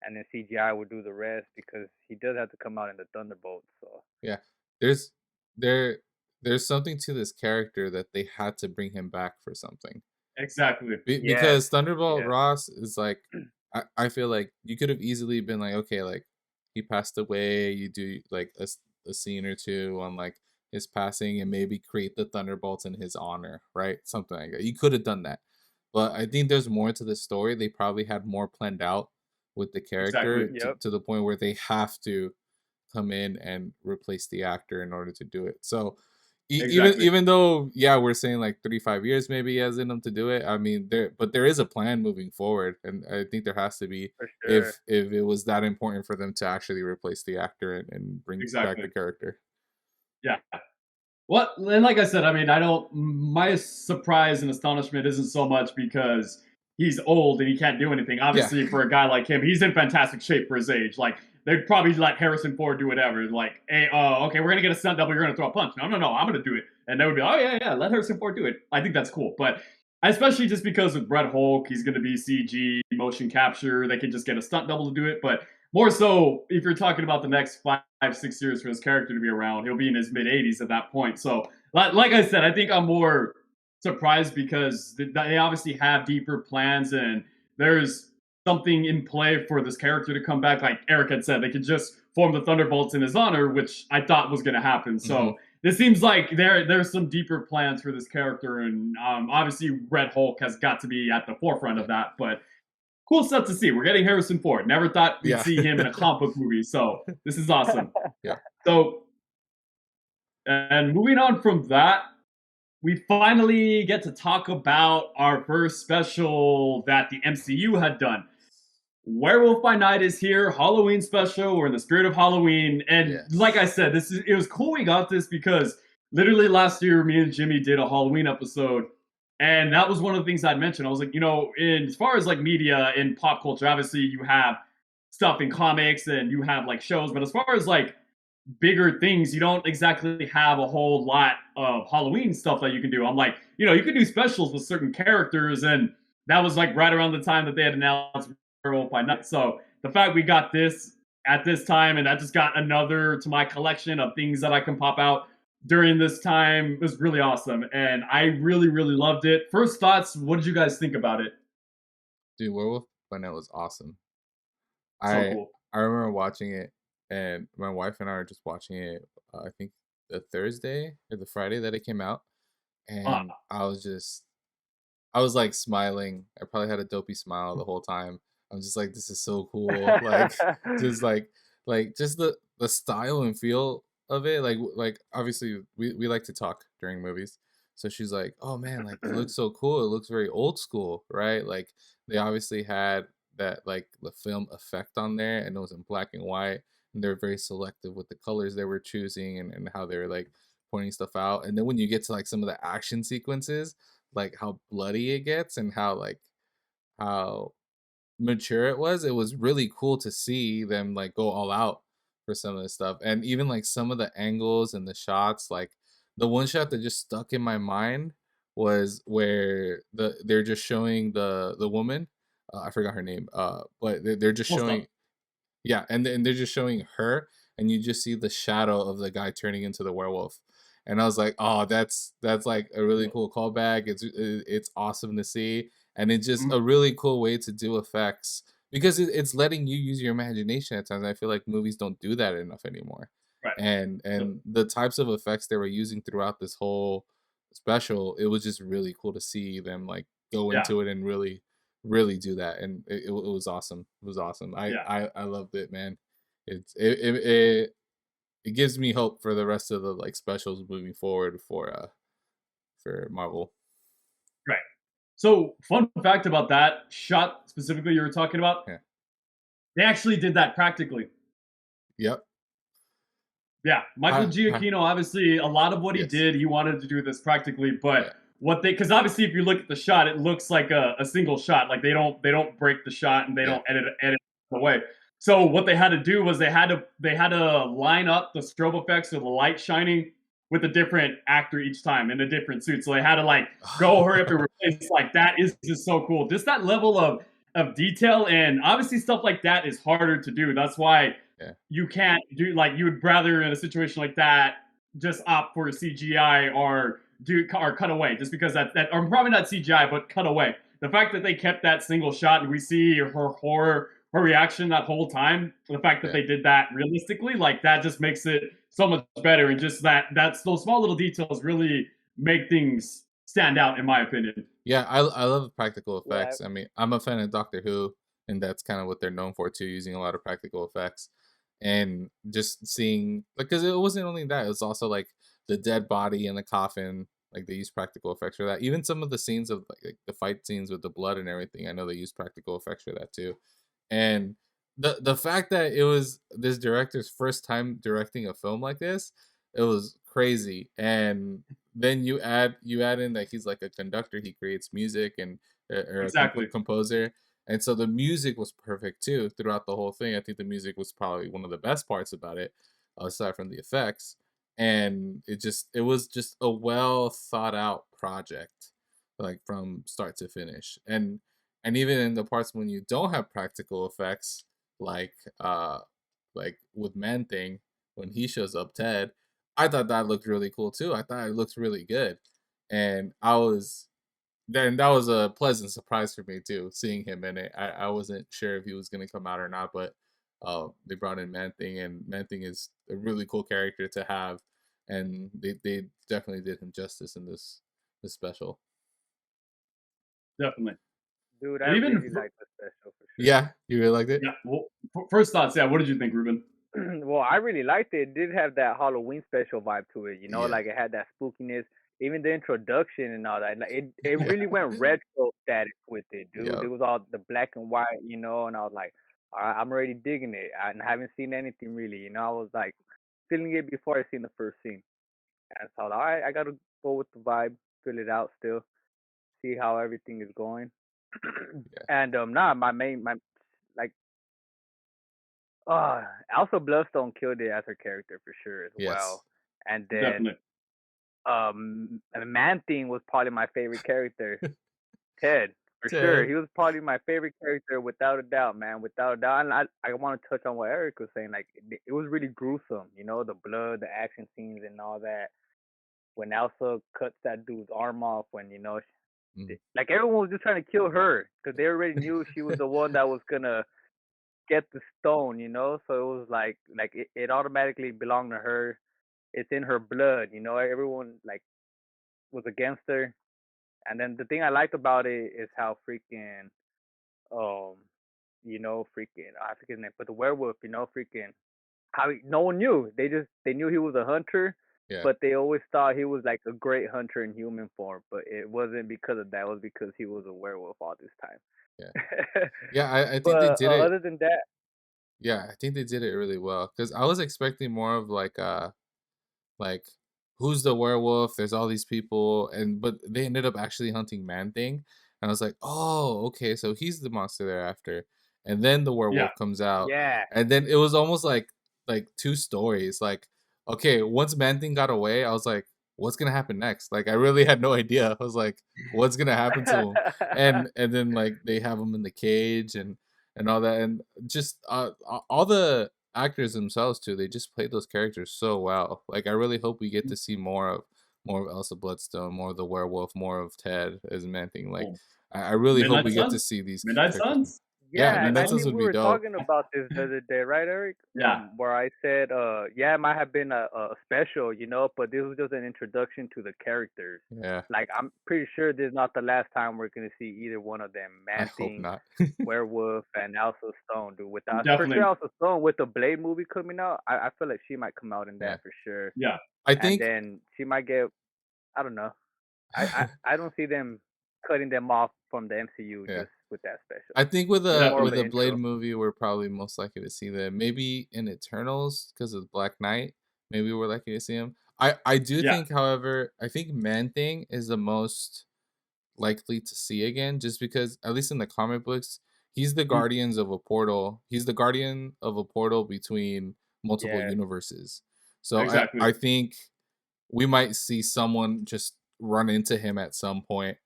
and then CGI will do the rest, because he does have to come out in the Thunderbolts. So yeah, there's something to this character that they had to bring him back for something. Exactly. Because Thunderbolt Ross is like, I feel like you could have easily been like, okay, like he passed away, you do like a scene or two on like his passing, and maybe create the Thunderbolts in his honor, right? Something like that. You could have done that. But I think there's more to the story. They probably had more planned out with the character to the point where they have to come in and replace the actor in order to do it. So even though we're saying like 35 years maybe he has in them to do it, I mean there is a plan moving forward, and I think there has to be, if it was that important for them to actually replace the actor and bring back the character. Yeah. Well, and like I said, I mean, my surprise and astonishment isn't so much because he's old and he can't do anything. Obviously, for a guy like him, he's in fantastic shape for his age. Like, they'd probably let Harrison Ford do whatever. Like, hey, okay, we're going to get a stunt double, you're going to throw a punch. No, I'm going to do it. And they would be, oh, yeah, let Harrison Ford do it. I think that's cool. But especially just because with Red Hulk, he's going to be CG, motion capture. They could just get a stunt double to do it. But more so, if you're talking about the next 5-6 years for his character to be around, he'll be in his mid-80s at that point. So, like I said, I think I'm more surprised because they obviously have deeper plans, and there's something in play for this character to come back. Like Erik had said, they could just form the Thunderbolts in his honor, which I thought was going to happen. So this seems like there's some deeper plans for this character, and obviously Red Hulk has got to be at the forefront of that. But cool stuff to see. We're getting Harrison Ford. Never thought we'd see him in a comic book movie, so this is awesome. So, and moving on from that, we finally get to talk about our first special that the MCU had done. Werewolf by Night is here, Halloween special. We're in the spirit of Halloween, and like I said, it was cool we got this because literally last year, me and Jimmy did a Halloween episode. And that was one of the things I'd mentioned. I was like, you know, as far as like media in pop culture, obviously you have stuff in comics and you have like shows, but as far as like bigger things, you don't exactly have a whole lot of Halloween stuff that you can do. I'm like, you can do specials with certain characters, and that was like right around the time that they had announced Werewolf by Night. So the fact we got this at this time, and I just got another to my collection of things that I can pop out during this time was really awesome, and I really, really loved it. First thoughts, what did you guys think about it? Dude, Werewolf by Night was awesome. So I cool. I remember watching it, and my wife and I were just watching it. I think the Thursday or the Friday that it came out, and Ah, I was like smiling. I probably had a dopey smile the whole time. I'm just like, this is so cool. Like, just just the style and feel of it. Like obviously we like to talk during movies. So she's like, oh man, like it looks so cool. It looks very old school, right? Like they obviously had that like the film effect on there, and it was in black and white. And they're very selective with the colors they were choosing, and how they were like pointing stuff out. And then when you get to like some of the action sequences, like how bloody it gets and how mature it was really cool to see them like go all out for some of the stuff. And even like some of the angles and the shots, like the one shot that just stuck in my mind was where they're just showing the woman, I forgot her name, but they're just what's showing, up? yeah, and they're just showing her, and you just see the shadow of the guy turning into the werewolf. And I was like, "Oh, that's like a really cool callback. It's awesome to see, and it's just Mhm. a really cool way to do effects because it's letting you use your imagination at times. I feel like movies don't do that enough anymore, Right. and the types of effects they were using throughout this whole special, it was just really cool to see them like go Yeah, into it and really do that, and it was awesome. It was awesome. yeah. I loved it, man. It gives me hope for the rest of the like specials moving forward for Marvel. Right. So, fun fact about that shot specifically you were talking about, Yeah. they actually did that practically. Yep. Yeah, Michael I Giacchino, obviously, a lot of what he yes. did, he wanted to do this practically, Yeah. but because obviously, if you look at the shot, it looks like a single shot. Like they don't break the shot and they Yeah. don't edit it away. So what they had to do was they had to line up the strobe effects or the light shining with a different actor each time in a different suit. So they had to like go hurry up and replace. Like that is just so cool. Just that level of detail, and obviously stuff like that is harder to do. That's why Yeah. you can't do like you would rather in a situation like that just opt for CGI or cut away just because that or probably not CGI but cut away. The fact that they kept that single shot and we see her reaction that whole time, the fact that Yeah. they did that realistically, like that just makes it so much better. And just that's those small little details really make things stand out in my opinion. Yeah, I love practical yeah, effects. I mean, I'm a fan of Doctor Who, and that's kind of what they're known for too, using a lot of practical effects. And just seeing, like, because it wasn't only that, it was also like the dead body in the coffin. Like they use practical effects for that. Even some of the scenes of like the fight scenes with the blood and everything, I know they use practical effects for that too. And the fact that it was this director's first time directing a film like this, it was crazy. And then you add in that he's like a conductor, he creates music and or a Exactly. composer, and so the music was perfect too throughout the whole thing. I think the music was probably one of the best parts about it, aside from the effects. And it was just a well thought out project, like from start to finish. And even in the parts when you don't have practical effects, like uh like with Man Thing, when he shows up, Ted, I thought that looked really cool too. I thought it looked really good. And that was a pleasant surprise for me too, seeing him in it. I wasn't sure if he was gonna come out or not, but they brought in Man Thing, and Man Thing is a really cool character to have, and they definitely did him justice in this special. Definitely. dude, I And even really like the special for sure. Yeah, you really liked it? yeah, well, first thoughts, yeah, what did you think, Ruben? Well, I really liked it. It did have that Halloween special vibe to it, Yeah. like it had that spookiness, even the introduction and all that. Like it Yeah. really went retro status with it, dude. It Yep. was all the black and white, and I was like, all right, I'm already digging it. I haven't seen anything really, I was like feeling it before I seen the first scene. And so, all right, I gotta go with the vibe, fill it out still, see how everything is going. Yeah. And nah, my main, my like Also Bloodstone killed it as her character for sure as Yes. well. And then Definitely. Man Thing was probably my favorite character. Ted, for sure. Ted. He was probably my favorite character without a doubt, man. Without a doubt. And I want to touch on what Erik was saying. Like it was really gruesome, you know, the blood, the action scenes, and all that. When Elsa cuts that dude's arm off, when you know, like everyone was just trying to kill her because they already knew she was the one that was gonna get the stone, you know. So it was like it automatically belonged to her. It's in her blood, you know. Everyone like was against her. And then the thing I liked about it is how freaking um you know freaking I forget his name, but the werewolf, you know, freaking how no one knew. They knew he was a hunter, Yeah. but they always thought he was like a great hunter in human form. But it wasn't because of that. It was because he was a werewolf all this time. Yeah. Yeah, I think But they did it. other than that, Yeah, I think they did it really well because I was expecting more of like who's the werewolf? There's all these people, but they ended up actually hunting Man Thing, and I was like, oh, okay, so he's the monster they're after, and then the werewolf comes out, yeah, and then it was almost like two stories. Like, okay, once Man Thing got away, I was like, what's gonna happen next? Like, I really had no idea. I was like, what's gonna happen to him? And then like they have him in the cage and all that, and just all the actors themselves too, they just played those characters so well. Like I really hope we get to see more of Elsa Bloodstone, more of the werewolf, more of Ted as Man Thing. Like I really hope we get to see these Midnight characters. Suns. Yeah, yeah, Midnight I Suns think would we be were dope. talking about this the other day, right, Erik? Yeah. Where I said, yeah, it might have been a special, you know, but this was just an introduction to the characters. Yeah, Like, I'm pretty sure this is not the last time we're gonna see either one of them, I Man hope Thing, not. Werewolf, and Elsa Stone, dude. Without for Definitely. sure, Elsa Stone with the Blade movie coming out, I feel like she might come out in that Yeah. for sure. Yeah. I And think then she might get, I don't know. I don't see them cutting them off from the MCU Yeah. just with that special. I think with It's more of a an Blade intro. movie, we're probably most likely to see them. Maybe in Eternals because of Black Knight. Maybe we're likely to see him. I do Yeah. think, however, I think Man Thing is the most likely to see again, just because at least in the comic books, he's the guardians of a portal. He's the guardian of a portal between multiple Yeah. universes. So Exactly. I think we might see someone just run into him at some point,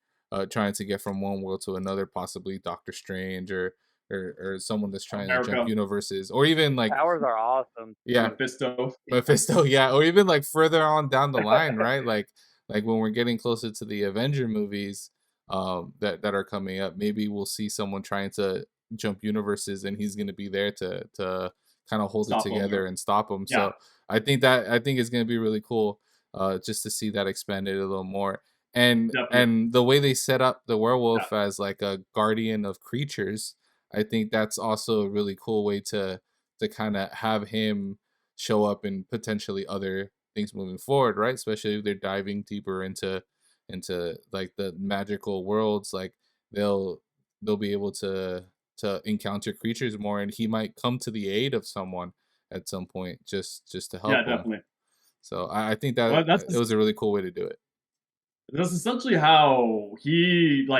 trying to get from one world to another, possibly Doctor Strange or someone that's trying to jump America. universes, or even like Powers are awesome. yeah, Mephisto. Mephisto, yeah, or even like further on down the line, right? Like when we're getting closer to the Avenger movies, that are coming up, maybe we'll see someone trying to jump universes, and he's gonna be there to kind of hold Stop it him, together or- and stop him. Yeah. So I think it's gonna be really cool, just to see that expanded a little more. And Definitely. the way they set up the werewolf as like a guardian of creatures, I think that's also a really cool way to kind of have him show up in potentially other things moving forward, right? Especially if they're diving deeper into like the magical worlds, like they'll be able to encounter creatures more, and he might come to the aid of someone at some point just to help Yeah, him. definitely. So I think Well, that it was a really cool way to do it. That's essentially how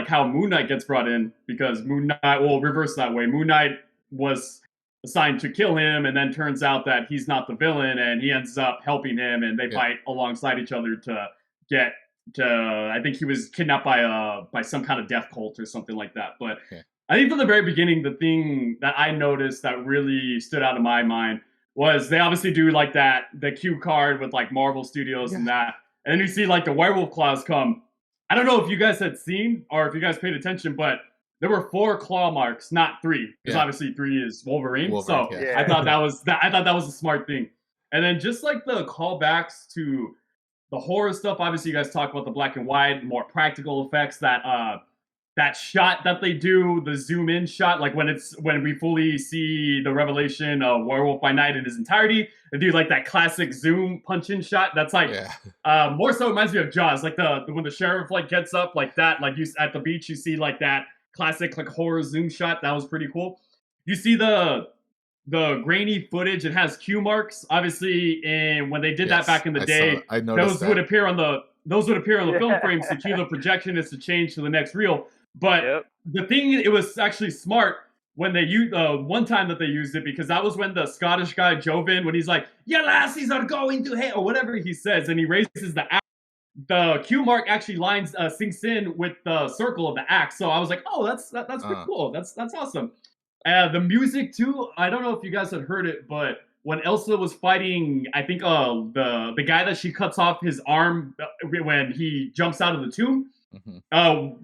how Moon Knight gets brought in, because Moon Knight, well, reverse that way. Moon Knight was assigned to kill him, and then turns out that he's not the villain, and he ends up helping him, and they fight alongside each other to get to. I think he was kidnapped by some kind of death cult or something like that. But I think from the very beginning, the thing that I noticed that really stood out in my mind was they obviously do like the cue card with like Marvel Studios and that. And then you see like the werewolf claws come. I don't know if you guys had seen or if you guys paid attention, but there were 4 claw marks, not 3, because obviously 3 is Wolverine. So I thought that was a smart thing. And then just like the callbacks to the horror stuff, obviously you guys talk about the black and white, more practical effects, that shot that they do, the zoom in shot, like when we fully see the revelation of Werewolf by Night in his entirety, they do like that classic zoom punch in shot. That's like more so reminds me of Jaws, like the when the sheriff like gets up like that, like you at the beach, you see like that classic like horror zoom shot. That was pretty cool. You see the grainy footage. It has cue marks, obviously, and when they did that back in the day, those would appear on the film frames to cue the projectionist to change to the next reel. But the thing, it was actually smart, when they used one time that they used it, because that was when the Scottish guy Joven, when he's like, "Your lassies are going to hell," or whatever he says, and he raises the Q mark actually sinks in with the circle of the axe. So I was like, oh, that's pretty cool. That's awesome. The music too. I don't know if you guys had heard it, but when Elsa was fighting, I think the guy that she cuts off his arm when he jumps out of the tomb.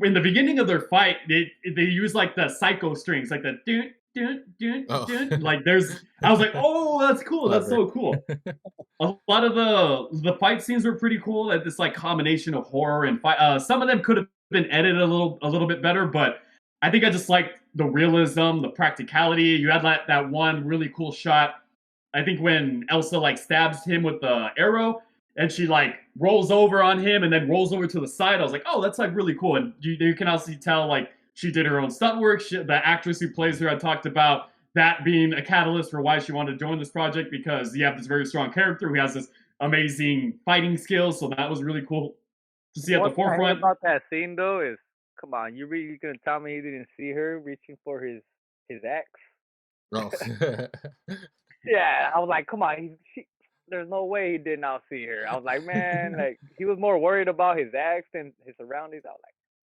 In the beginning of their fight, they use like the psycho strings, like the dun dun dun dun. Like I was like, oh, that's cool. That's so cool. A lot of the fight scenes were pretty cool. At this like combination of horror and fight. Some of them could have been edited a little bit better, but I think I just liked the realism, the practicality. You had that one really cool shot. I think when Elsa like stabs him with the arrow, and she like rolls over on him and then rolls over to the side. I was like, oh, that's like really cool. And you can also tell like she did her own stunt work. The actress who plays her, I talked about that being a catalyst for why she wanted to join this project, because you have this very strong character who has this amazing fighting skills. So that was really cool to see at the forefront. About that scene though is, come on, you really gonna tell me he didn't see her reaching for his ex? Oh. Yeah, I was like, come on, there's no way he did not see her. I was like, man, like he was more worried about his ex than his surroundings. I was like,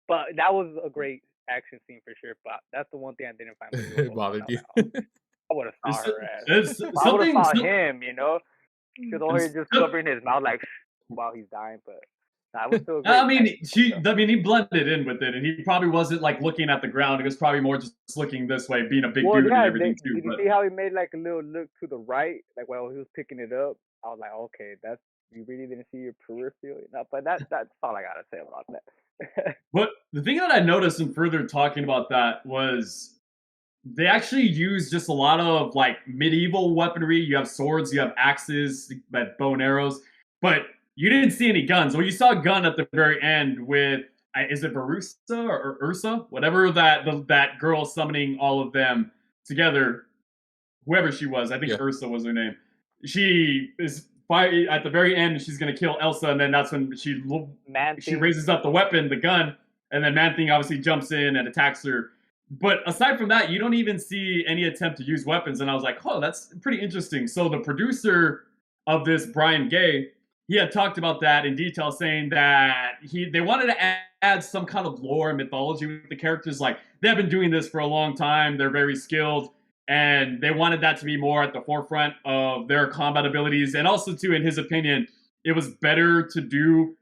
but that was a great action scene for sure. But that's the one thing I didn't find. It bothered you. I would have saw her ass. I would have saw him, you know, because always just covering his mouth like while he's dying. But I was still. I mean, he blended in with it, and he probably wasn't like looking at the ground. He was probably more just looking this way, being a big dude and everything too. Did you see how he made like a little look to the right, like while he was picking it up? I was like, okay, you really didn't see your peripheral enough. But that's all I gotta say about that. But the thing that I noticed in further talking about that was they actually use just a lot of like medieval weaponry. You have swords, you have axes, bow and arrows, but you didn't see any guns. Well, you saw a gun at the very end with, is it Verusa or Ursa? Whatever that girl summoning all of them together, whoever she was. I think Ursa was her name. She is at the very end. She's gonna kill Elsa, and then that's when she raises up the weapon, the gun, and then Man-Thing obviously jumps in and attacks her. But aside from that, you don't even see any attempt to use weapons. And I was like, oh, that's pretty interesting. So the producer of this, Brian Gay, he had talked about that in detail, saying that they wanted to add some kind of lore and mythology with the characters. Like, they've been doing this for a long time. They're very skilled. And they wanted that to be more at the forefront of their combat abilities. And also, too, in his opinion, it was better to do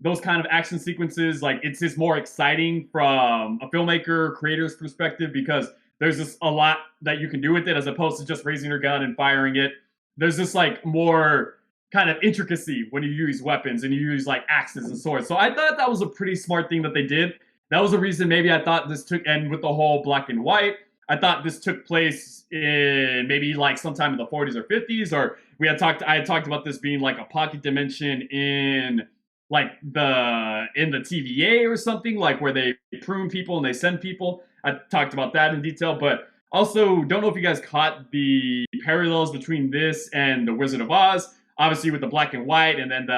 those kind of action sequences. Like, it's just more exciting from a filmmaker, creator's perspective, because there's just a lot that you can do with it as opposed to just raising your gun and firing it. There's just, like, more kind of intricacy when you use weapons and you use like axes and swords. So I thought that was a pretty smart thing that they did. That was the reason maybe I thought this and with the whole black and white, I thought this took place in maybe like sometime in the 40s or 50s, or I had talked about this being like a pocket dimension in like in the TVA or something, like where they prune people and they send people. I talked about that in detail, but also don't know if you guys caught the parallels between this and the Wizard of Oz. Obviously, with the black and white, and then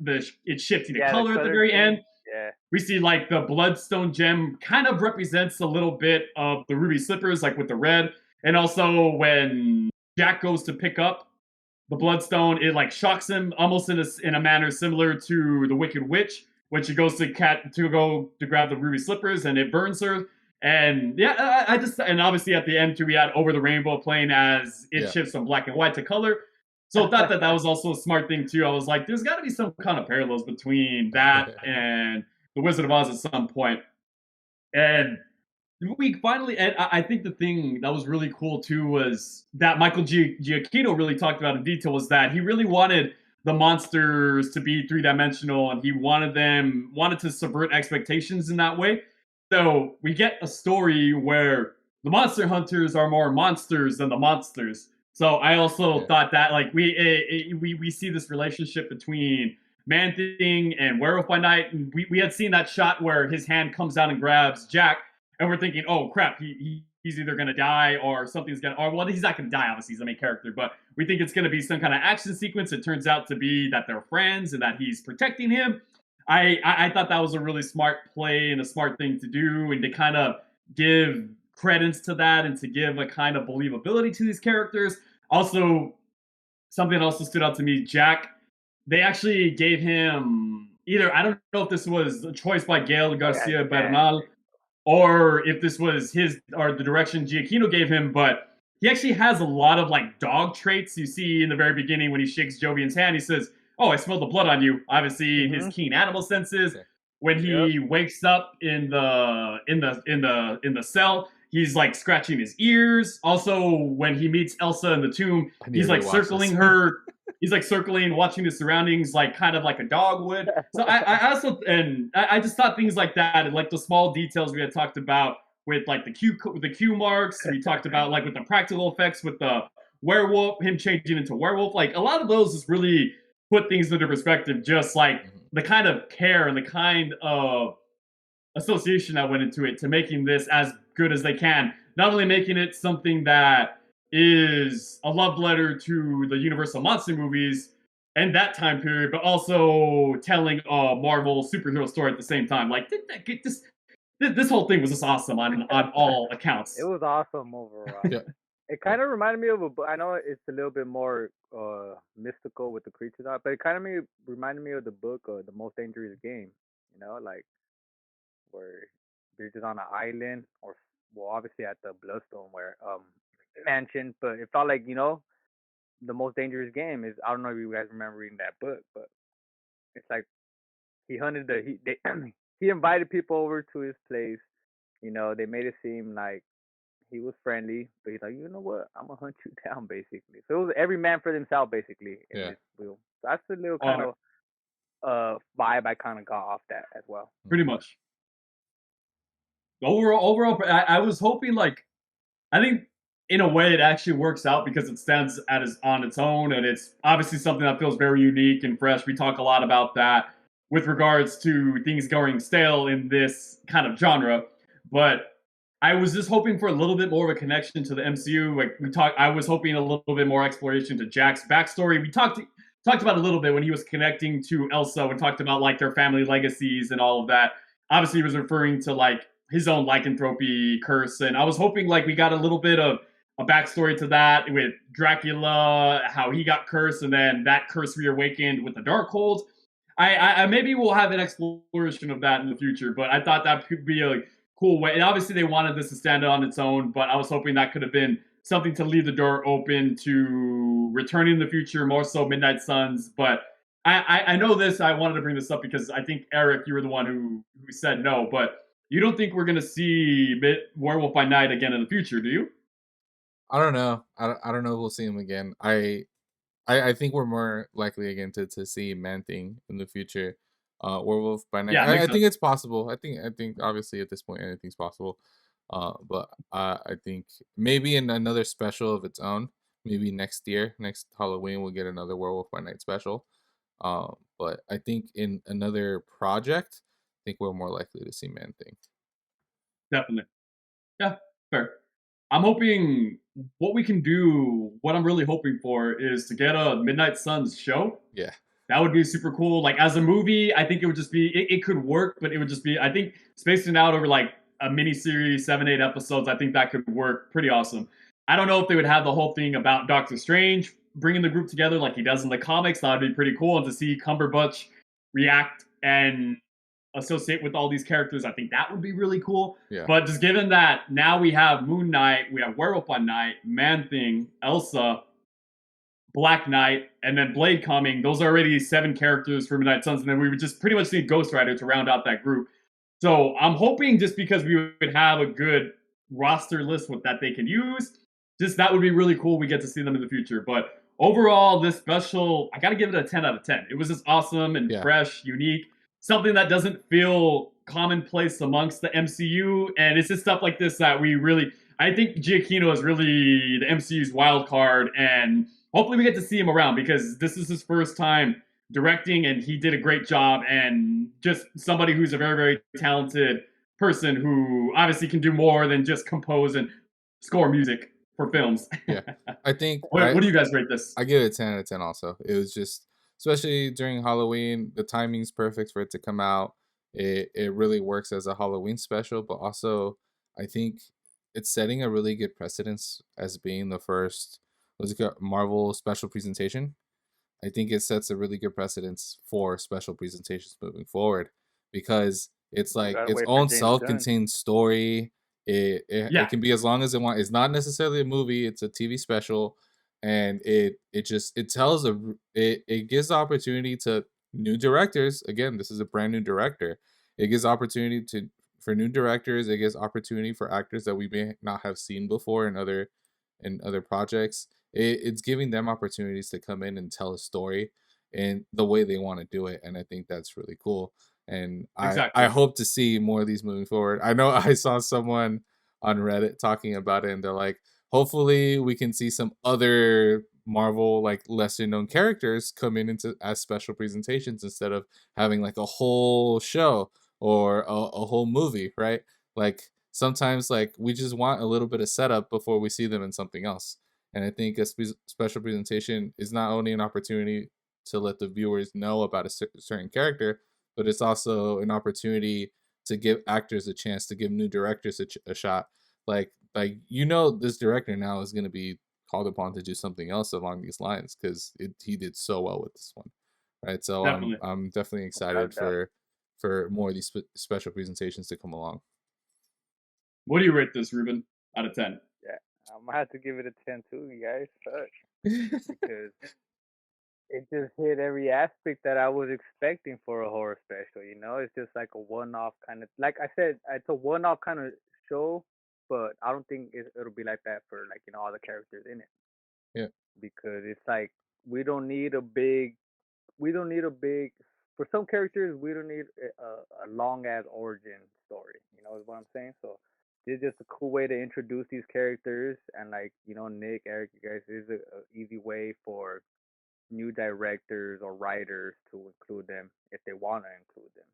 it's shifting to color at the very end. Yeah. We see like the bloodstone gem kind of represents a little bit of the ruby slippers, like with the red. And also when Jack goes to pick up the bloodstone, it like shocks him almost in a manner similar to the Wicked Witch when she goes to go to grab the ruby slippers, and it burns her. And yeah, and obviously at the end too, we had Over the Rainbow playing as it shifts from black and white to color. So I thought that was also a smart thing too. I was like, there's got to be some kind of parallels between that and the Wizard of Oz at some point. And we finally, and I think the thing that was really cool too was that Michael Giacchino really talked about in detail was that he really wanted the monsters to be three-dimensional, and he wanted to subvert expectations in that way. So we get a story where the monster hunters are more monsters than the monsters. So I also thought that like we see this relationship between Man-Thing and Werewolf by Night, and we had seen that shot where his hand comes down and grabs Jack, and we're thinking, oh crap, he's either gonna die or something's gonna, or well, he's not gonna die, obviously he's the main character, but we think it's gonna be some kind of action sequence. It turns out to be that they're friends and that he's protecting him. I thought that was a really smart play and a smart thing to do, and to kind of give credence to that and to give a kind of believability to these characters. Also, something that also stood out to me, Jack, they actually gave him either, I don't know if this was a choice by Gael Garcia Bernal or if this was his or the direction Giacchino gave him, but he actually has a lot of like dog traits. You see in the very beginning when he shakes Jovian's hand, he says, "Oh, I smell the blood on you." Obviously, his keen animal senses. When he wakes up in the cell, he's like scratching his ears. Also, when he meets Elsa in the tomb, he's like circling her. He's like circling, watching his surroundings, like kind of like a dog would. So I also, and I just thought things like that, and like the small details we had talked about with like the Q marks. We talked about like with the practical effects with the werewolf, him changing into werewolf. Like a lot of those just really put things into perspective. Just like the kind of care and the kind of association that went into it to making this as good as they can. Not only making it something that is a love letter to the Universal monster movies and that time period, but also telling a Marvel superhero story at the same time. Like this whole thing was just awesome on all accounts. It was awesome overall. Yeah. It kind of reminded me of a book. I know it's a little bit more mystical with the creatures, but it kind of reminded me of the book The Most Dangerous Game. You know, like where they're just on an island, or well, obviously at the Bloodstone where mansion, but it felt like the Most Dangerous Game is. I don't know if you guys remember reading that book, but it's like he hunted he invited people over to his place. They made it seem like he was friendly, but he's like, you know what? I'm gonna hunt you down, basically. So it was every man for themselves, basically. In this film. So that's the little kind of vibe I kind of got off that as well. Pretty much. Overall, I was hoping like, I think in a way it actually works out because it stands on its own, and it's obviously something that feels very unique and fresh. We talk a lot about that with regards to things going stale in this kind of genre, but I was just hoping for a little bit more of a connection to the MCU. I was hoping a little bit more exploration to Jack's backstory. We talked about a little bit when he was connecting to Elsa and talked about like their family legacies and all of that. Obviously, he was referring to like his own lycanthropy curse, and I was hoping like we got a little bit of a backstory to that with Dracula, how he got cursed, and then that curse reawakened with the Darkhold. I maybe we'll have an exploration of that in the future, but I thought that could be a cool way. And obviously, they wanted this to stand on its own, but I was hoping that could have been something to leave the door open to returning in the future, more so Midnight Suns. But I know this. I wanted to bring this up because I think Erik, you were the one who said no, but you don't think we're going to see Werewolf by Night again in the future, do you? I don't know. I don't know if we'll see him again. I think we're more likely again to see Man-Thing in the future. Werewolf by Night. Yeah, I think it's possible. I think obviously at this point anything's possible. But I think maybe in another special of its own, maybe next year, next Halloween, we'll get another Werewolf by Night special. But I think in another project, I think we're more likely to see Man-Thing. Definitely. Yeah, fair. I'm hoping what we can do, what I'm really hoping for is to get a Midnight Suns show. Yeah. That would be super cool. Like as a movie, I think it would just be, it could work, but it would just be, I think spacing out over like a mini series, 7-8 episodes, I think that could work pretty awesome. I don't know if they would have the whole thing about Doctor Strange bringing the group together like he does in the comics. That would be pretty cool. And to see Cumberbatch react and associate with all these characters, I think that would be really cool. Yeah. But just given that now we have Moon Knight, we have Werewolf by Night, Man-Thing, Elsa, Black Knight, and then Blade coming, those are already 7 characters for Midnight Suns, and then we would just pretty much need Ghost Rider to round out that group. So I'm hoping just because we would have a good roster list with that they can use, just that would be really cool. We get to see them in the future. But overall, this special, I got to give it a 10 out of 10. It was just awesome and fresh, unique, something that doesn't feel commonplace amongst the MCU. And it's just stuff like this that we really, I think Giacchino is really the MCU's wild card, and hopefully we get to see him around because this is his first time directing and he did a great job, and just somebody who's a very, very talented person who obviously can do more than just compose and score music for films. Yeah. I think what do you guys rate this? I give it a 10 out of 10 also. It was just, especially during Halloween, the timing's perfect for it to come out. It really works as a Halloween special, but also I think it's setting a really good precedence as being the first Marvel special presentation. I think it sets a really good precedence for special presentations moving forward, because it's We like gotta its wait for own James Gunn. self-contained story. It can be as long as it wants. It's not necessarily a movie. It's a TV special, and it tells it gives the opportunity to new directors. Again, this is a brand new director. It gives opportunity for new directors. It gives opportunity for actors that we may not have seen before in other projects. It's giving them opportunities to come in and tell a story in the way they want to do it, and I think that's really cool. And I Exactly. hope to see more of these moving forward. I know I saw someone on Reddit talking about it, and they're like, hopefully we can see some other Marvel like lesser known characters come in into as special presentations instead of having like a whole show or a whole movie, right? Like sometimes like we just want a little bit of setup before we see them in something else. And I think a special presentation is not only an opportunity to let the viewers know about a certain character, but it's also an opportunity to give actors a chance, to give new directors a shot. Like this director now is going to be called upon to do something else along these lines, because he did so well with this one, right? So Definitely. I'm definitely excited for more of these special presentations to come along. What do you rate this, Ruben, out of 10? Yeah, I'm gonna have to give it a 10 too, you guys. Because it just hit every aspect that I was expecting for a horror special. You know, it's just like a one-off kind of. Like I said, it's a one-off kind of show, but I don't think it'll be like that for like all the characters in it. Yeah. Because it's like we don't need a big. For some characters, we don't need a long ass origin story. You know what I'm saying? So this is just a cool way to introduce these characters, and like Nick, Erik, you guys, this is a easy way for new directors or writers to include them if they want to include them.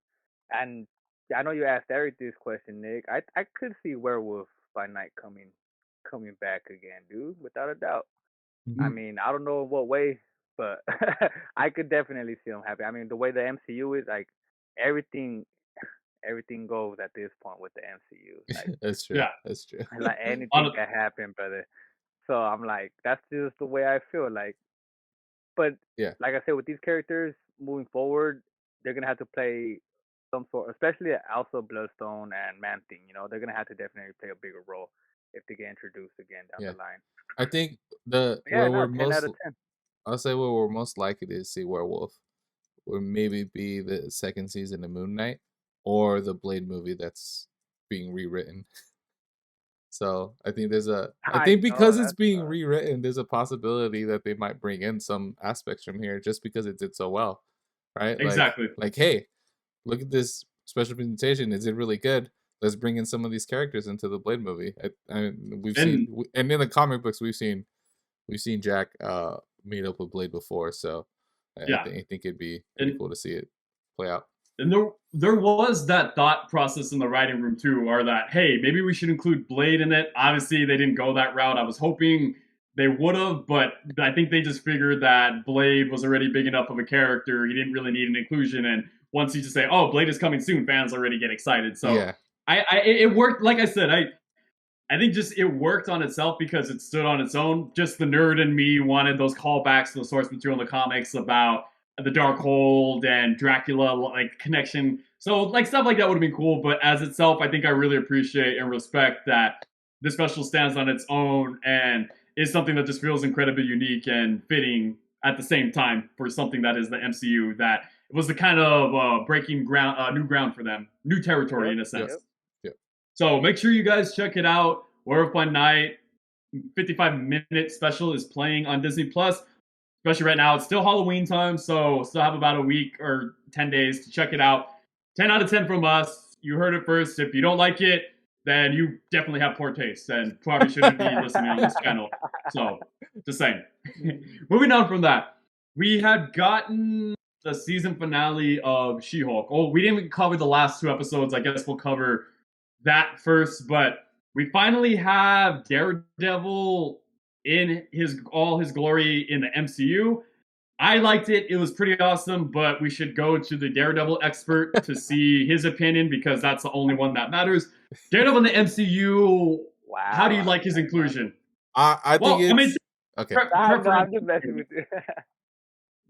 And I know you asked Erik this question, Nick. I could see Werewolf by Night coming back again, dude, without a doubt. I mean, I don't know in what way, but I could definitely see them happy. I mean, the way the MCU is, like everything goes at this point with the MCU. Like, That's true. Yeah. That's true. like anything can happen, brother. So I'm like, that's just the way I feel. Like, but Yeah. like I said, with these characters moving forward, they're gonna have to play some sort, especially also Bloodstone and Man Thing. You know, they're gonna have to definitely play a bigger role if they get introduced again down the line. I think Yeah, no, 10 out of 10. I'll say where we're most likely to see Werewolf would maybe be the second season of Moon Knight or the Blade movie that's being rewritten. So I think because it's being rewritten, there's a possibility that they might bring in some aspects from here just because it did so well, right? Exactly. Like, hey, look at this special presentation. Is it really good? Let's bring in some of these characters into the Blade movie. We've seen, and in the comic books, we've seen Jack meet up with Blade before, so I think it'd be pretty cool to see it play out. And there was that thought process in the writing room too, or that, hey, maybe we should include Blade in it. Obviously, they didn't go that route. I was hoping they would have, but I think they just figured that Blade was already big enough of a character. He didn't really need an inclusion. And once you just say, oh, Blade is coming soon, fans already get excited. So yeah. It worked. Like I said, I think just it worked on itself because it stood on its own. Just the nerd in me wanted those callbacks to the source material in the comics about the Darkhold and Dracula like connection. So like stuff like that would have been cool. But as itself, I think I really appreciate and respect that this special stands on its own and is something that just feels incredibly unique and fitting at the same time for something that is the MCU. That it was the kind of breaking ground, new ground for them, new territory in a sense. Yep. So make sure you guys check it out. Werewolf by Night, 55-minute special is playing on Disney Plus. Especially right now, it's still Halloween time, so still have about a week or 10 days to check it out. 10 out of 10 from us. You heard it first. If you don't like it, then you definitely have poor taste and probably shouldn't be listening on this channel. So, just saying. Moving on from that, we had gotten the season finale of She-Hulk. Oh, we didn't cover the last 2 episodes. I guess we'll cover that first, but we finally have Daredevil in all his glory in the MCU. I liked it. It was pretty awesome, but we should go to the Daredevil expert to see his opinion because that's the only one that matters. Daredevil in the MCU, Wow. How do you like his inclusion? I think Well, I mean, it's okay. No, preference. I'm just messing with you.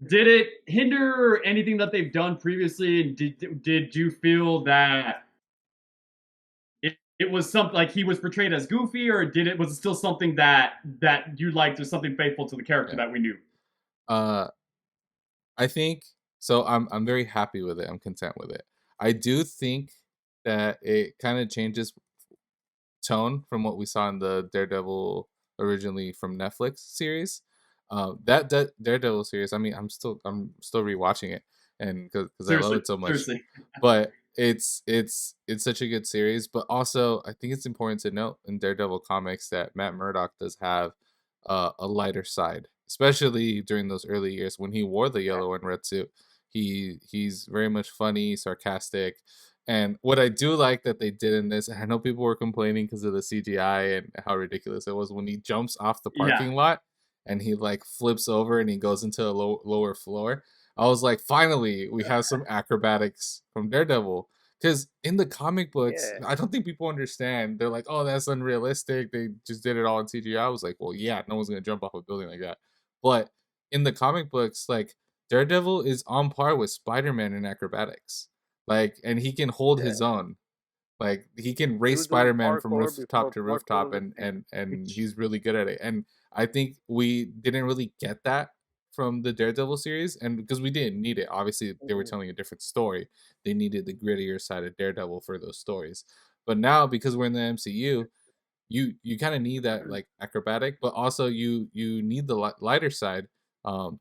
Did it hinder anything that they've done previously? And did you feel that it was something like he was portrayed as goofy, or was it still something that you liked, or something faithful to the character Yeah. that we knew? I think so. I'm very happy with it. I'm content with it. I do think that it kind of changes tone from what we saw in the Daredevil originally from Netflix series. That Daredevil series. I mean, I'm still rewatching it, and because I love it so much. Seriously. But it's such a good series. But also, I think it's important to note in Daredevil comics that Matt Murdock does have a lighter side, especially during those early years when he wore the yellow and red suit. He's very much funny, sarcastic. And what I do like that they did in this, I know people were complaining because of the CGI and how ridiculous it was when he jumps off the parking lot and he like flips over and he goes into a lower floor. I was like, finally, we have some acrobatics from Daredevil. Because in the comic books, I don't think people understand. They're like, oh, that's unrealistic. They just did it all in CGI. I was like, well, yeah, no one's going to jump off a building like that. But in the comic books, like, Daredevil is on par with Spider-Man in acrobatics. Like, and he can hold his own. Like, he can race Spider-Man from rooftop to rooftop, and he's really good at it. And I think we didn't really get that from the Daredevil series, and because we didn't need it. Obviously, they were telling a different story. They needed the grittier side of Daredevil for those stories. But now, because we're in the MCU, you kind of need that like acrobatic, but also you need the lighter side,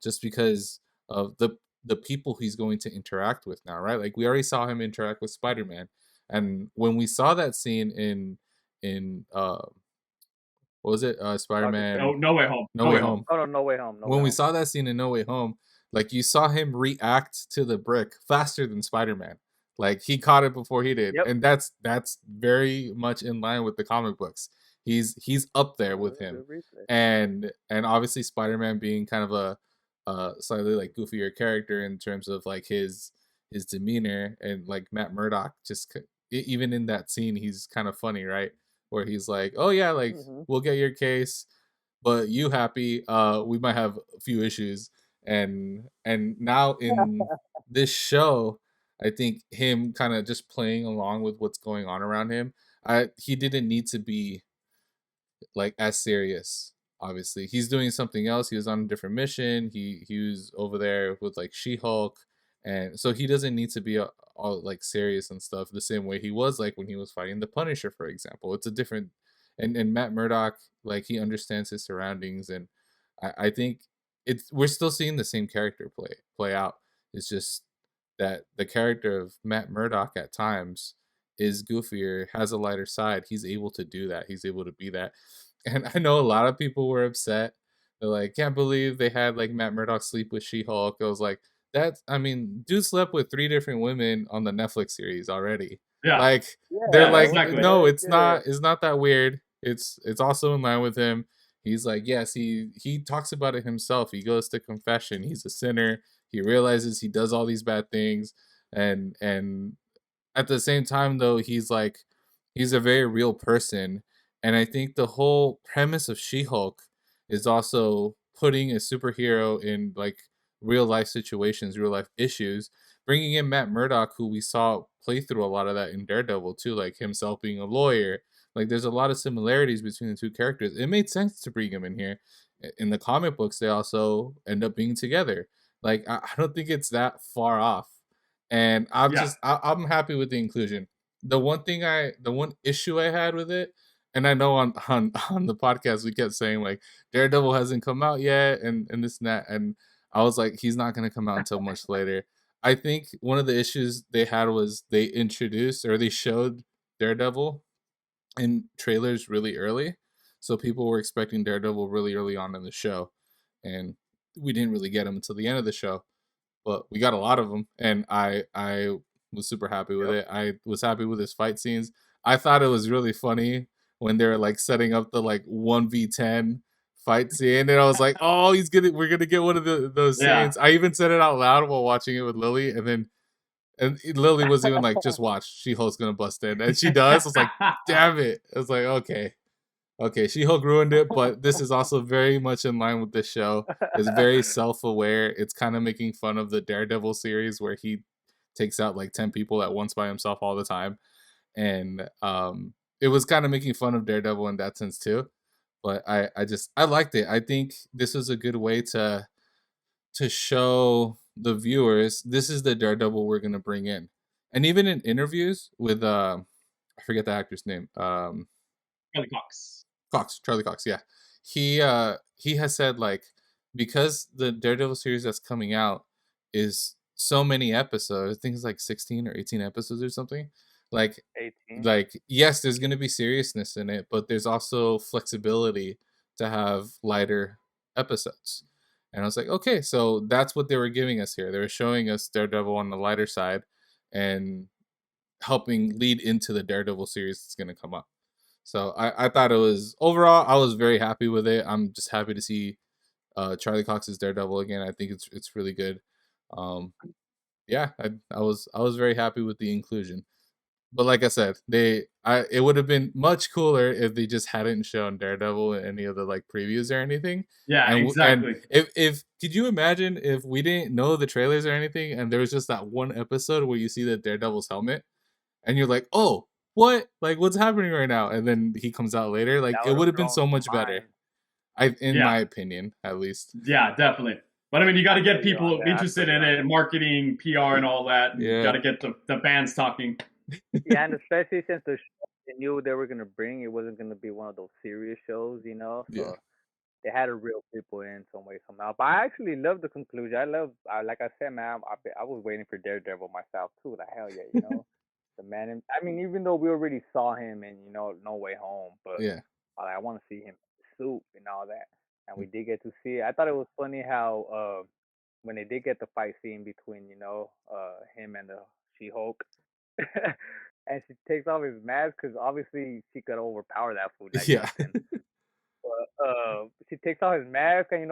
just because of the people he's going to interact with now, right? Like we already saw him interact with Spider-Man, and when we saw that scene in what was it, Spider-Man No Way Home. No Way Home. Oh, no, No Way Home. When we saw that scene in No Way Home, like you saw him react to the brick faster than Spider-Man. Like he caught it before he did, and that's very much in line with the comic books. He's up there with him, and obviously Spider-Man being kind of a slightly like goofier character in terms of like his demeanor, and like Matt Murdock just even in that scene he's kind of funny, right? Where he's like, oh yeah, like we'll get your case, but you happy, we might have a few issues. And now in this show, I think him kind of just playing along with what's going on around him, he didn't need to be like as serious. Obviously he's doing something else. He was on a different mission. He was over there with like She-Hulk, and so he doesn't need to be all like serious and stuff the same way he was like when he was fighting the Punisher, for example. It's a different, and Matt Murdock, like he understands his surroundings, and I think we're still seeing the same character play out. It's just that the character of Matt Murdock at times is goofier, has a lighter side. He's able to do that. He's able to be that. And I know a lot of people were upset. They're like, can't believe they had like Matt Murdock sleep with She-Hulk. I was like, I mean, dude slept with 3 different women on the Netflix series already. Yeah. Like they're like, exactly. no, it's not that weird. It's also in line with him. He's like, yes, he talks about it himself. He goes to confession. He's a sinner. He realizes he does all these bad things, and at the same time though, he's a very real person. And I think the whole premise of She-Hulk is also putting a superhero in like real life situations, real life issues, bringing in Matt Murdock, who we saw play through a lot of that in Daredevil too, like himself being a lawyer. Like there's a lot of similarities between the two characters. It made sense to bring him in here. In the comic books, they also end up being together. Like I don't think it's that far off. And I'm happy with the inclusion. The one issue I had with it, and I know on on the podcast we kept saying like Daredevil hasn't come out yet, and this and that, and I was like, he's not gonna come out until much later. I think one of the issues they had was they introduced or they showed Daredevil in trailers really early, so people were expecting Daredevil really early on in the show, and we didn't really get him until the end of the show. But we got a lot of them, and I was super happy with it. I was happy with his fight scenes. I thought it was really funny when they were like setting up the like 1v10 fight scene, and I was like, oh, we're gonna get one of those scenes. I even said it out loud while watching it with Lily, and Lily was even like, just watch, She-Hulk's gonna bust in, and she does. I was like, damn it. I was like, okay. Okay, She-Hulk ruined it, but this is also very much in line with the show. It's very self-aware. It's kind of making fun of the Daredevil series where he takes out like 10 people at once by himself all the time. And it was kind of making fun of Daredevil in that sense too. But I liked it. I think this was a good way to show the viewers this is the Daredevil we're gonna bring in. And even in interviews with I forget the actor's name. Charlie Cox. Charlie Cox, yeah. He has said like because the Daredevil series that's coming out is so many episodes, I think it's like 16 or 18 episodes or something. Like 18. yes, there's gonna be seriousness in it, but there's also flexibility to have lighter episodes. And I was like, okay, so that's what they were giving us here. They were showing us Daredevil on the lighter side and helping lead into the Daredevil series that's gonna come up. So I thought it was overall I was very happy with it. I'm just happy to see Charlie Cox's Daredevil again. I think it's really good. Yeah, I was very happy with the inclusion. But like I said, it would have been much cooler if they just hadn't shown Daredevil in any of the like previews or anything. Yeah, And exactly. if could you imagine if we didn't know the trailers or anything, and there was just that one episode where you see the Daredevil's helmet, and you're like, oh, what? Like, what's happening right now? And then he comes out later. Like, That it would would have have been so blown much my better. mind. In Yeah. my opinion, at least. Yeah, definitely. But I mean, you got to get feel you on people that. I interested feel in you on it, marketing, PR, and all that. Yeah. You got to get the fans talking. Yeah, and especially since the show they knew they were gonna bring, it wasn't gonna be one of those serious shows, you know. So Yeah. they had to reel people in some way somehow. But I actually love the conclusion. Like I said, man, I was waiting for Daredevil myself too. Like hell yeah, you know, the man. I mean, even though we already saw him in No Way Home, but Yeah. I want to see him in the suit and all that. And we did get to see it. I thought it was funny how when they did get the fight scene between him and the She-Hulk. And she takes off his mask because obviously she could overpower that fool like Yeah. nothing. But she takes off his mask, and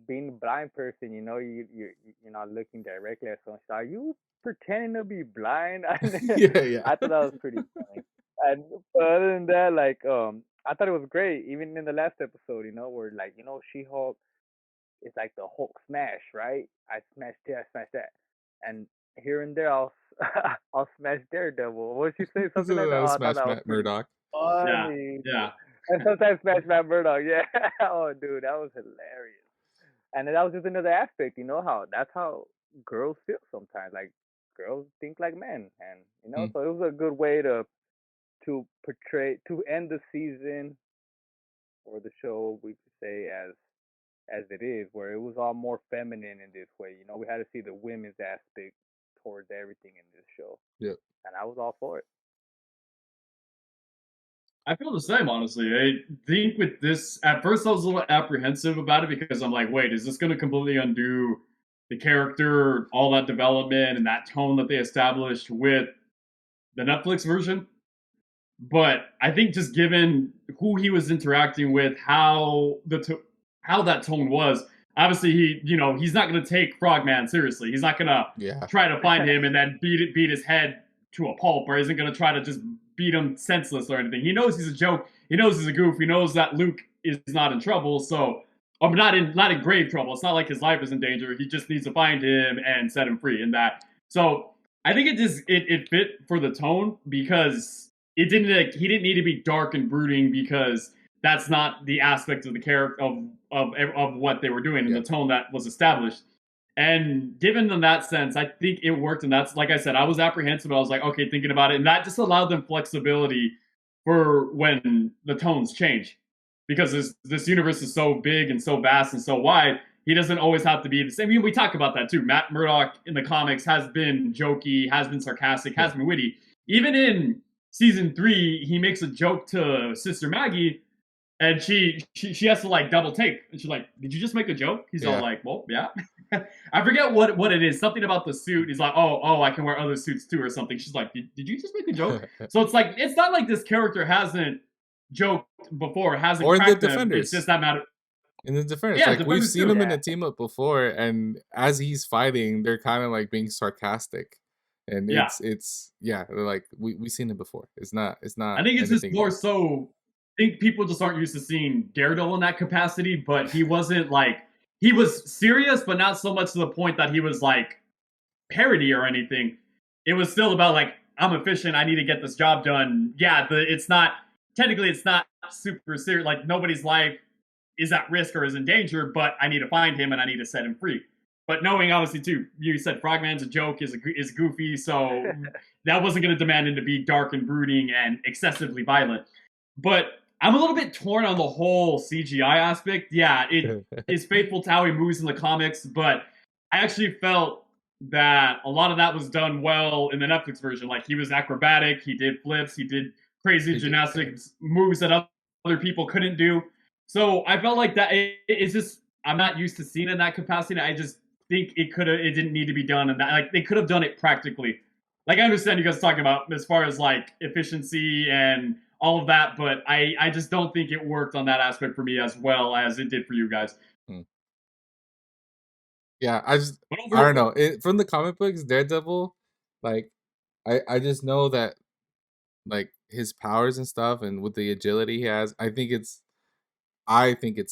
being a blind person, you're not looking directly at someone. She's like, are you pretending to be blind? Yeah. I thought that was pretty funny. And other than that, like I thought it was great. Even in the last episode, where like She-Hulk is like the Hulk smash, right? I smashed this, I smashed that, and here and there I'll smash Daredevil. What did she say? Something like that. Oh, I Smash thought that was Matt pretty Murdock. funny. Yeah. And sometimes smash Matt Murdock. Yeah. Oh, dude, that was hilarious. And that was just another aspect. That's how girls feel sometimes. Like girls think like men, and so it was a good way to portray to end the season or the show, we could say, as it is, where it was all more feminine in this way. We had to see the women's aspect towards everything in this show. Yep. And I was all for it. I feel the same, honestly. I think with this, at first I was a little apprehensive about it because I'm like, wait, is this going to completely undo the character, all that development, and that tone that they established with the Netflix version? But I think just given who he was interacting with, how that tone was, obviously he's not going to take Frogman seriously. He's not going to try to find him and then beat his head to a pulp, or isn't going to try to just beat him senseless or anything. He knows he's a joke. He knows he's a goof. He knows that Luke is not in trouble. So, or not in grave trouble. It's not like his life is in danger. He just needs to find him and set him free. In that, so I think it fit for the tone because he didn't need to be dark and brooding because that's not the aspect of the character of what they were doing and the tone that was established. And given in that sense, I think it worked. And that's, like I said, I was apprehensive. I was like, okay, thinking about it. And that just allowed them flexibility for when the tones change. Because this universe is so big and so vast and so wide, he doesn't always have to be the same. I mean, we talk about that too. Matt Murdock in the comics has been jokey, has been sarcastic, has been witty. Even in season 3, he makes a joke to Sister Maggie, and she has to like double take. And she's like, "Did you just make a joke?" He's all like, "Well, yeah." I forget what it is. Something about the suit. He's like, "Oh, I can wear other suits too," or something. She's like, "Did you just make a joke?" So it's like it's not like this character hasn't joked before, hasn't or cracked the them. Defenders. It's just that matter. In the Defenders, Yeah, like Defenders we've seen too. them in a team up before, and as he's fighting, they're kind of like being sarcastic, and it's they're like we've seen it before. It's not. I think it's just more so think people just aren't used to seeing Daredevil in that capacity, but he wasn't like he was serious, but not so much to the point that he was like parody or anything. It was still about like I'm efficient. I need to get this job done. Yeah, it's not technically it's not super serious. Like nobody's life is at risk or is in danger, but I need to find him and I need to set him free. But knowing obviously too, you said Frogman's a joke is goofy, so that wasn't going to demand him to be dark and brooding and excessively violent. But I'm a little bit torn on the whole CGI aspect. Yeah, it is faithful to how he moves in the comics, but I actually felt that a lot of that was done well in the Netflix version. Like he was acrobatic, he did flips, he did crazy gymnastics moves that other people couldn't do. So I felt like that it's just I'm not used to seeing it in that capacity. I just think it didn't need to be done, and that like they could have done it practically. Like I understand you guys talking about as far as like efficiency and all of that, but I just don't think it worked on that aspect for me as well as it did for you guys. Hmm. Yeah, I overall, don't know. From the comic books, Daredevil, like I just know that like his powers and stuff, and with the agility he has, I think it's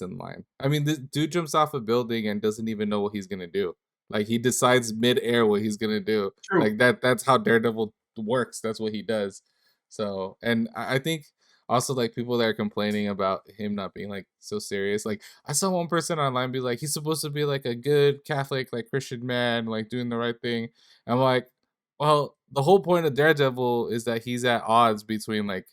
in line. I mean, this dude jumps off a building and doesn't even know what he's gonna do. Like he decides mid-air what he's gonna do. True. Like that's how Daredevil works. That's what he does. So, and I think also like people that are complaining about him not being like so serious. Like I saw one person online be like, he's supposed to be like a good Catholic, like Christian man, like doing the right thing. And I'm like, well, the whole point of Daredevil is that he's at odds between like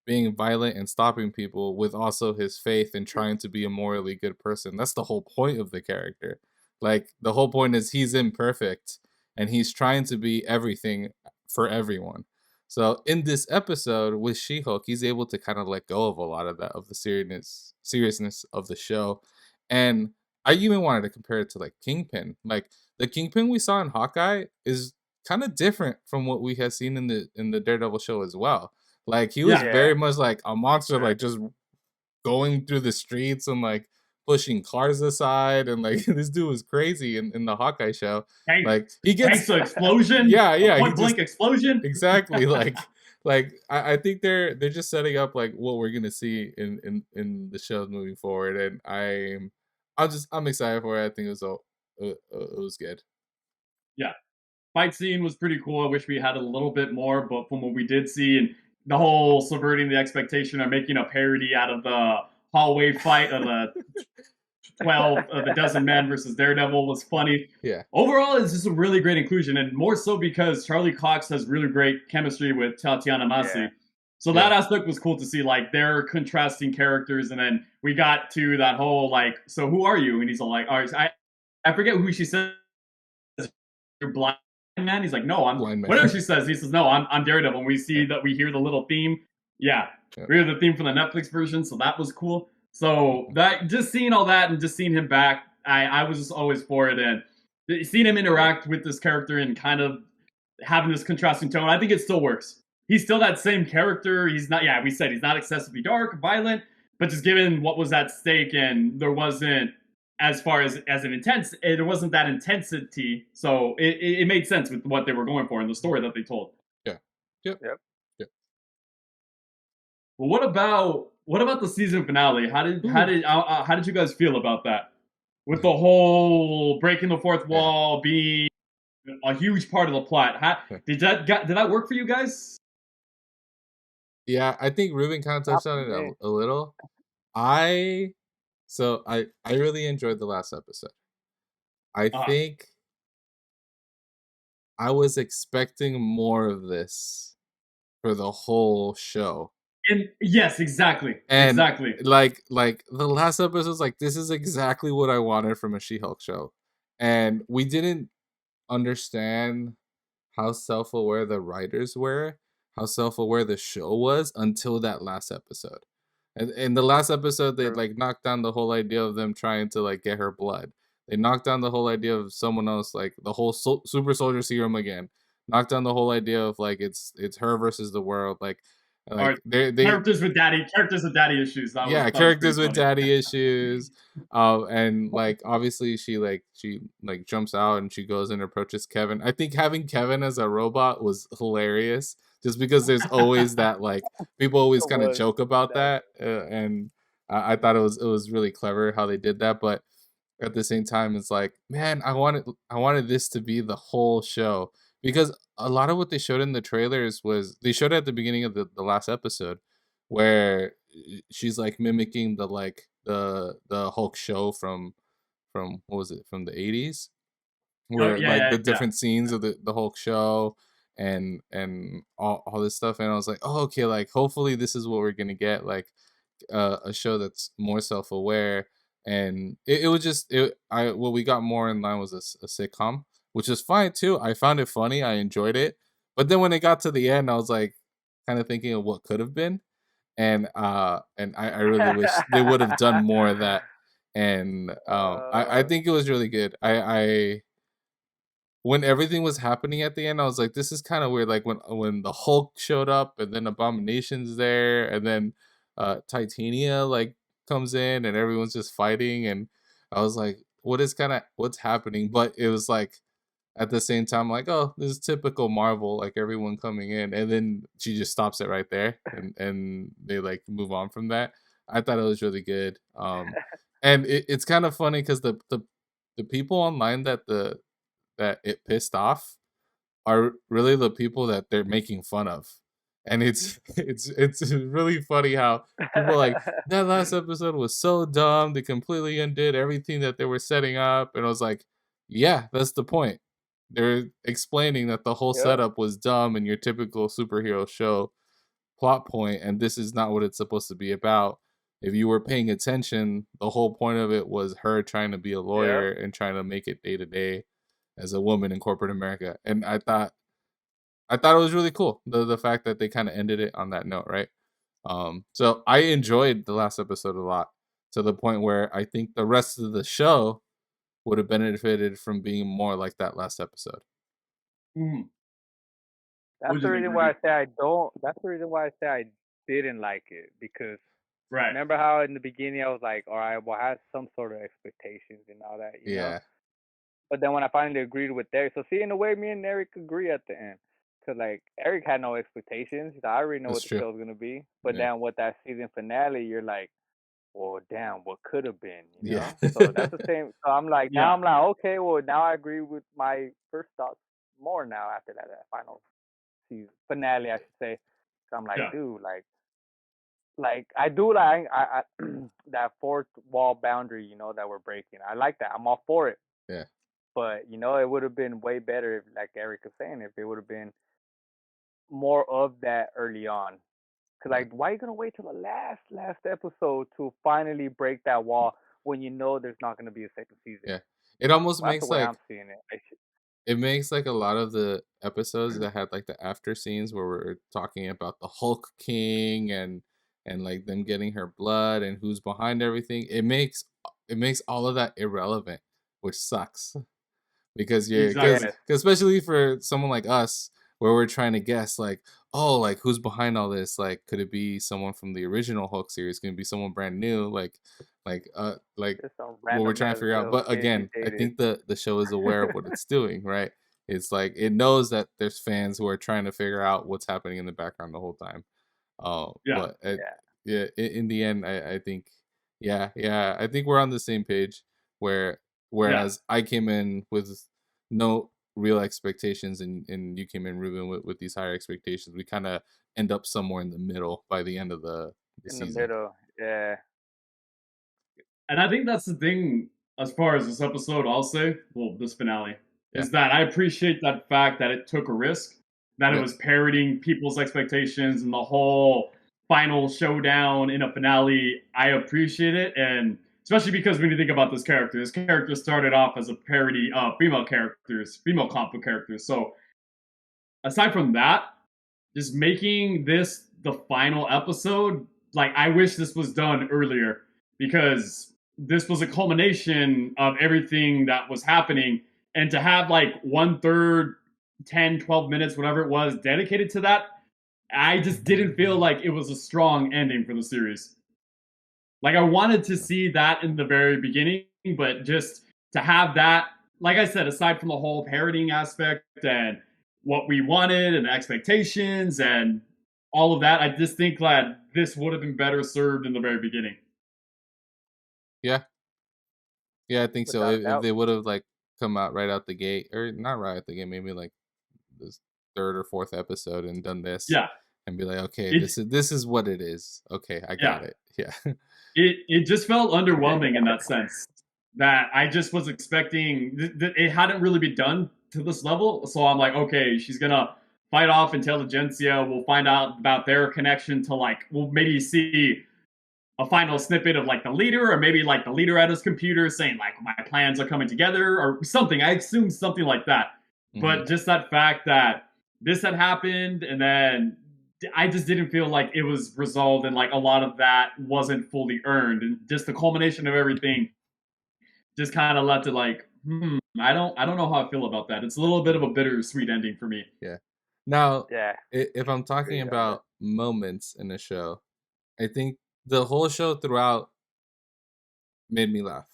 being violent and stopping people with also his faith and trying to be a morally good person. That's the whole point of the character. Like the whole point is he's imperfect and he's trying to be everything for everyone. So in this episode with She-Hulk, he's able to kind of let go of a lot of that, of the seriousness of the show. And I even wanted to compare it to like Kingpin. Like the Kingpin we saw in Hawkeye is kind of different from what we had seen in the Daredevil show as well. Like he was very much like a monster, like just going through the streets and like pushing cars aside, and like this dude was crazy in the Hawkeye show. Like he gets an explosion, point blank explosion. Exactly. like I think they're just setting up like what we're gonna see in the shows moving forward, and I'm excited for it. I think it was good. Yeah, fight scene was pretty cool. I wish we had a little bit more, but from what we did see, and the whole subverting the expectation or making a parody out of the hallway fight of the 12 of the dozen men versus Daredevil was funny. Yeah. Overall, it's just a really great inclusion, and more so because Charlie Cox has really great chemistry with Tatiana Maslany. Yeah. So that aspect was cool to see, like they're contrasting characters, and then we got to that whole like, so who are you? And he's all like, all right, I forget who she says. You're blind man. He's like, no, I'm blind man. Whatever she says, he says, no, I'm Daredevil. And we see that we hear the little theme. Yeah, we hear the theme from the Netflix version, so that was cool. So that just seeing all that and just seeing him back, I was just always for it. And seeing him interact with this character and kind of having this contrasting tone, I think it still works. He's still that same character. He's not, we said he's not excessively dark, violent, but just given what was at stake and there wasn't, as far as an intense, there wasn't that intensity, so it made sense with what they were going for in the story that they told. Yeah. Yep. Well, what about the season finale? How did you guys feel about that? With the whole breaking the fourth wall being a huge part of the plot, did that work for you guys? Yeah, I think Ruben kind of touched on it a little. I really enjoyed the last episode. I think I was expecting more of this for the whole show. And yes, exactly. Exactly. Like the last episode was like, this is exactly what I wanted from a She-Hulk show. And we didn't understand how self-aware the writers were, how self-aware the show was until that last episode. And in the last episode, they like knocked down the whole idea of them trying to like get her blood. They knocked down the whole idea of someone else, like the whole super soldier serum again. Knocked down the whole idea of like it's her versus the world. Like Like they characters with daddy issues. That was characters pretty with funny. daddy issues. And like obviously she jumps out and she goes and approaches Kevin. I think having Kevin as a robot was hilarious, just because there's always that, like, people always It kind of was joke about that. that, and I thought it was really clever how they did that. But at the same time, it's like, man, I wanted this to be the whole show, because a lot of what they showed in the trailers was they showed at the beginning of the last episode, where she's like mimicking the Hulk show from what was it, from the 80s, Oh where like yeah. the different scenes of the Hulk show and all this stuff. And I was like, oh, okay, like hopefully this is what we're gonna get, like a show that's more self-aware. And it was just what we got more in line was a sitcom, which is fine too. I found it funny, I enjoyed it, but then when it got to the end, I was like kind of thinking of what could have been. And I really wish they would have done more of that. And I uh, think it was really good. I when everything was happening at the end, I was like, this is kind of weird. Like when the Hulk showed up, and then Abomination's there, and then Titania like comes in, and everyone's just fighting, and I was like, what's happening? But it was like at the same time, like, oh, this is typical Marvel, like everyone coming in, and then she just stops it right there, and they like move on from that. I thought it was really good. And it's kind of funny because the people online that it pissed off are really the people that they're making fun of. And it's really funny how people are like, that last episode was so dumb, they completely undid everything that they were setting up. And I was like, yeah, that's the point. They're explaining that the whole yep, setup was dumb and your typical superhero show plot point, and this is not what it's supposed to be about. If you were paying attention, the whole point of it was her trying to be a yep. lawyer and trying to make it day to day as a woman in corporate America. And I thought it was really cool, the fact that they kind of ended it on that note, right? So I enjoyed the last episode a lot, to the point where I think the rest of the show would have benefited from being more like that last episode. Mhm. That's What do the you think, reason why Ruby? I say I don't. That's the reason why I say I didn't like it, because Right. remember how in the beginning I was like, all right, well, I had some sort of expectations and all that, you know. Yeah, But then when I finally agreed with Eric, so see, in a way, me and Eric agree at the end, cause like Eric had no expectations. I already know that's what the true. show's gonna be. But Yeah, then with that season finale, you're like, well, damn, what could have been, you yeah, know? So that's the same. So I'm like, now Yeah. I'm like, okay, well, now I agree with my first thoughts more now after that final season finale, I should say. So I'm like, Yeah. dude, like I do like that fourth wall boundary, you know, that we're breaking. I like that. I'm all for it. yeah, But you know, it would have been way better if, like Eric was saying, if it would have been more of that early on. Cause yeah, like, why are you gonna wait till the last episode to finally break that wall when you know there's not gonna be a second season? yeah. It almost Well, that's the makes way like I'm seeing it. it makes like a lot of the episodes that had like the after scenes where we're talking about the Hulk King and like them getting her blood and who's behind everything. It makes all of that irrelevant, which sucks. Because Exactly. Yes, especially for someone like us, where we're trying to guess, like, oh, like who's behind all this, like could it be someone from the original Hulk series, can it be someone brand new, like just some what we're random trying to ass figure out. girl But getting again, I mutated. think the show is aware of what it's doing, right? It's like it knows that there's fans who are trying to figure out what's happening in the background the whole time. Yeah. But Yeah, yeah, in the end, I think, yeah, I think we're on the same page. Where Yeah. whereas I came in with no real expectations, and you came in, Ruben, with these higher expectations, we kind of end up somewhere in the middle by the end of the in the season. middle. Yeah, And I think that's the thing as far as this episode, I'll say, well, this finale, Yeah, is that I appreciate that fact that it took a risk, that it yep, was parodying people's expectations and the whole final showdown in a finale. I appreciate it. And especially because when you think about this character started off as a parody of female characters, female comic book characters. So aside from that, just making this the final episode, like I wish this was done earlier because this was a culmination of everything that was happening. And to have like 1/3, 10, 12 minutes, whatever it was, dedicated to that, I just didn't feel like it was a strong ending for the series. Like I wanted to see that in the very beginning, but just to have that, like I said, aside from the whole parodying aspect and what we wanted and expectations and all of that, I just think that this would have been better served in the very beginning. Yeah, yeah, I think so. Without a If doubt. they would have like come out right out the gate, or not right out the gate, maybe like this third or fourth episode and done this, Yeah, and be like, okay, it this is what it is. Okay, I yeah, got it. Yeah, it just felt underwhelming in that sense. That I just was expecting. It hadn't really been done to this level, so I'm like, okay, she's gonna fight off intelligentsia. We'll find out about their connection to like. We'll maybe see a final snippet of like the leader, or maybe like the leader at his computer saying like my plans are coming together, or something. I assumed something like that. hmm But just that fact that this had happened, and then I just didn't feel like it was resolved, and like a lot of that wasn't fully earned, and just the culmination of everything just kind of left it like, I don't know how I feel about that. It's a little bit of a bittersweet ending for me. yeah. Now, Yeah, if I'm talking agreed on that. about moments in a show, I think the whole show throughout made me laugh.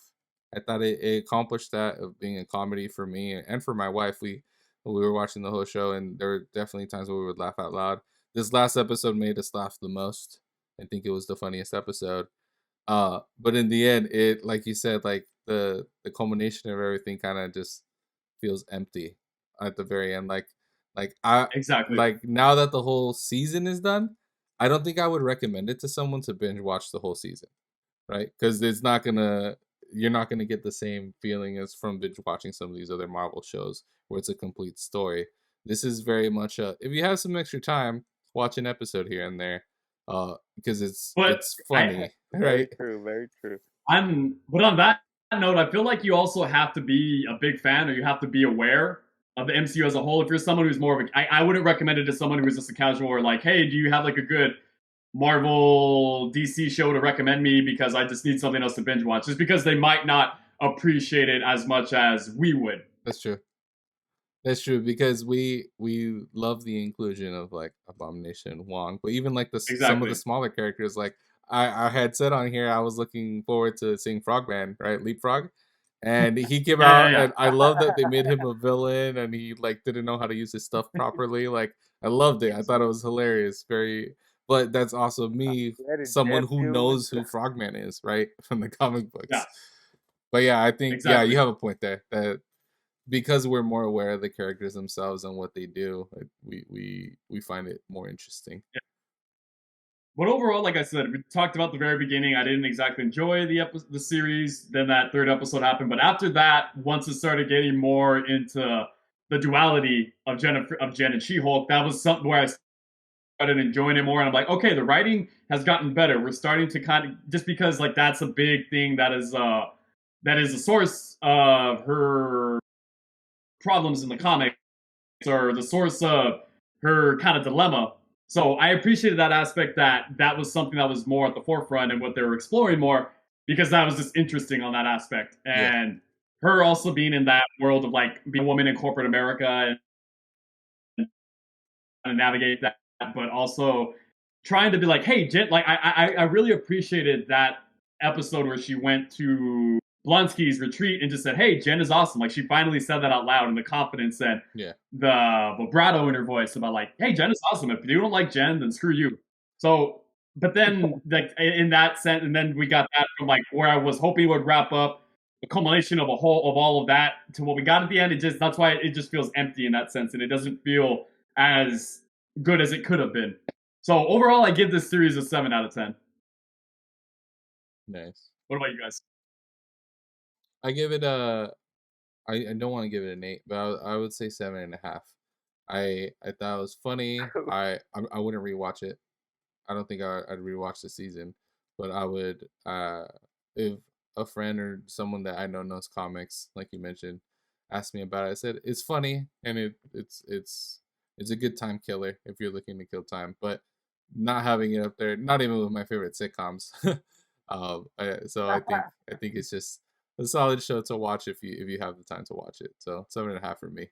I thought it accomplished that of being a comedy for me and for my wife. We were watching the whole show, and there were definitely times where we would laugh out loud. This last episode made us laugh the most. I think it was the funniest episode. But in the end, it like you said, like the culmination of everything kind of just feels empty at the very end. Like I Exactly. like now that the whole season is done, I don't think I would recommend it to someone to binge watch the whole season, right? Because it's not gonna you're not gonna get the same feeling as from binge watching some of these other Marvel shows where it's a complete story. This is very much a if you have some extra time, watch an episode here and there, because But it's I funny, Very right? true. Very true. but on that note, I feel like you also have to be a big fan, or you have to be aware of the MCU as a whole. If you're someone who's more of a, I wouldn't recommend it to someone who's just a casual, or like, hey, do you have like a good Marvel DC show to recommend me because I just need something else to binge watch? Just because they might not appreciate it as much as we would. That's true. That's true because we love the inclusion of like Abomination and Wong, but even like some of the Exactly. smaller characters, like I had said on here, I was looking forward to seeing Frogman, right, Leapfrog, and he came Yeah, yeah, out, yeah. and I love that they made him a villain, and he like didn't know how to use his stuff properly. Like I loved it. I thought it was hilarious. Very, but that's also me, Yeah, did someone Jeff who deal with knows who Frogman is, right, from the comic Yeah, books. But yeah, I think yeah, exactly. you have a point there that because we're more aware of the characters themselves and what they do, we find it more interesting. But overall, like I said, we talked about the very beginning. I didn't exactly enjoy the series. Then that third episode happened. But after that, once it started getting more into the duality of Jen and She-Hulk, that was something where I started enjoying it more. And I'm like, okay, the writing has gotten better. We're starting to kind of, just because like that's a big thing that is a source of her problems in the comics, or the source of her kind of dilemma. So I appreciated that aspect, that that was something that was more at the forefront and what they were exploring more, because that was just interesting on that aspect. Yeah, And her also being in that world of like being a woman in corporate America and navigate that, but also trying to be like, hey, Jen, like I really appreciated that episode where she went to Blonsky's retreat and just said, hey, Jen is awesome. Like she finally said that out loud, and the confidence and yeah, the vibrato in her voice about like, hey, Jen is awesome. If you don't like Jen, then screw you. So, but then like in that sense, and then we got that from like where I was hoping it would wrap up, the culmination of a whole of all of that to what we got at the end. It just, that's why it just feels empty in that sense, and it doesn't feel as good as it could have been. So overall, I give this series a 7 out of 10. nice. What about you guys? I give it a. I don't want to give it an 8, but I would say 7.5. I thought it was funny. I wouldn't rewatch it. I don't think I'd rewatch the season, but I would if a friend or someone that I know knows comics, like you mentioned, asked me about it. I said it's funny and it's a good time killer if you're looking to kill time, but not having it up there, not even with my favorite sitcoms. So I think it's just a solid show to watch if you have the time to watch it. So 7.5 for me.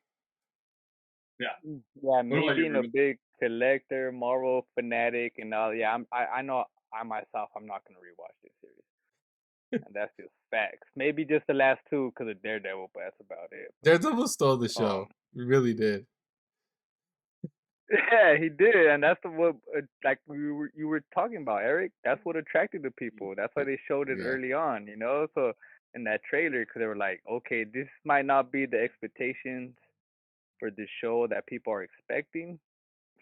Yeah, What me about you, being a Ruben? big collector, Marvel fanatic, and all. Yeah, I know I myself, I'm not gonna rewatch this series, and that's just facts. Maybe just the last two because of Daredevil, but that's about it. Daredevil stole the But, show. He really did. yeah, he did, and that's what like you were talking about, Eric. That's what attracted the people. That's why they showed it Yeah. early on, you know. So in that trailer, because they were like, okay, this might not be the expectations for this show that people are expecting,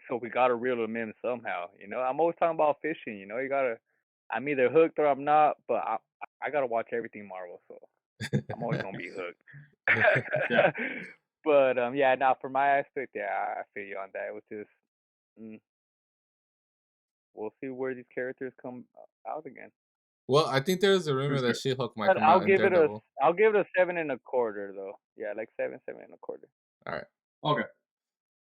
so we gotta reel them in somehow, you know. I'm always talking about fishing, you know. You gotta. I'm either hooked or I'm not, but I gotta watch everything Marvel, so I'm always gonna be hooked. Yeah. But yeah, now for my aspect, yeah, I feel you on that. It was just, mm, we'll see where these characters come out again. Well, I think there's a For rumor that sure. She-Hulk might But come out in Daredevil. I'll give it a 7.25 though. Yeah, like 7.25. All right, Okay.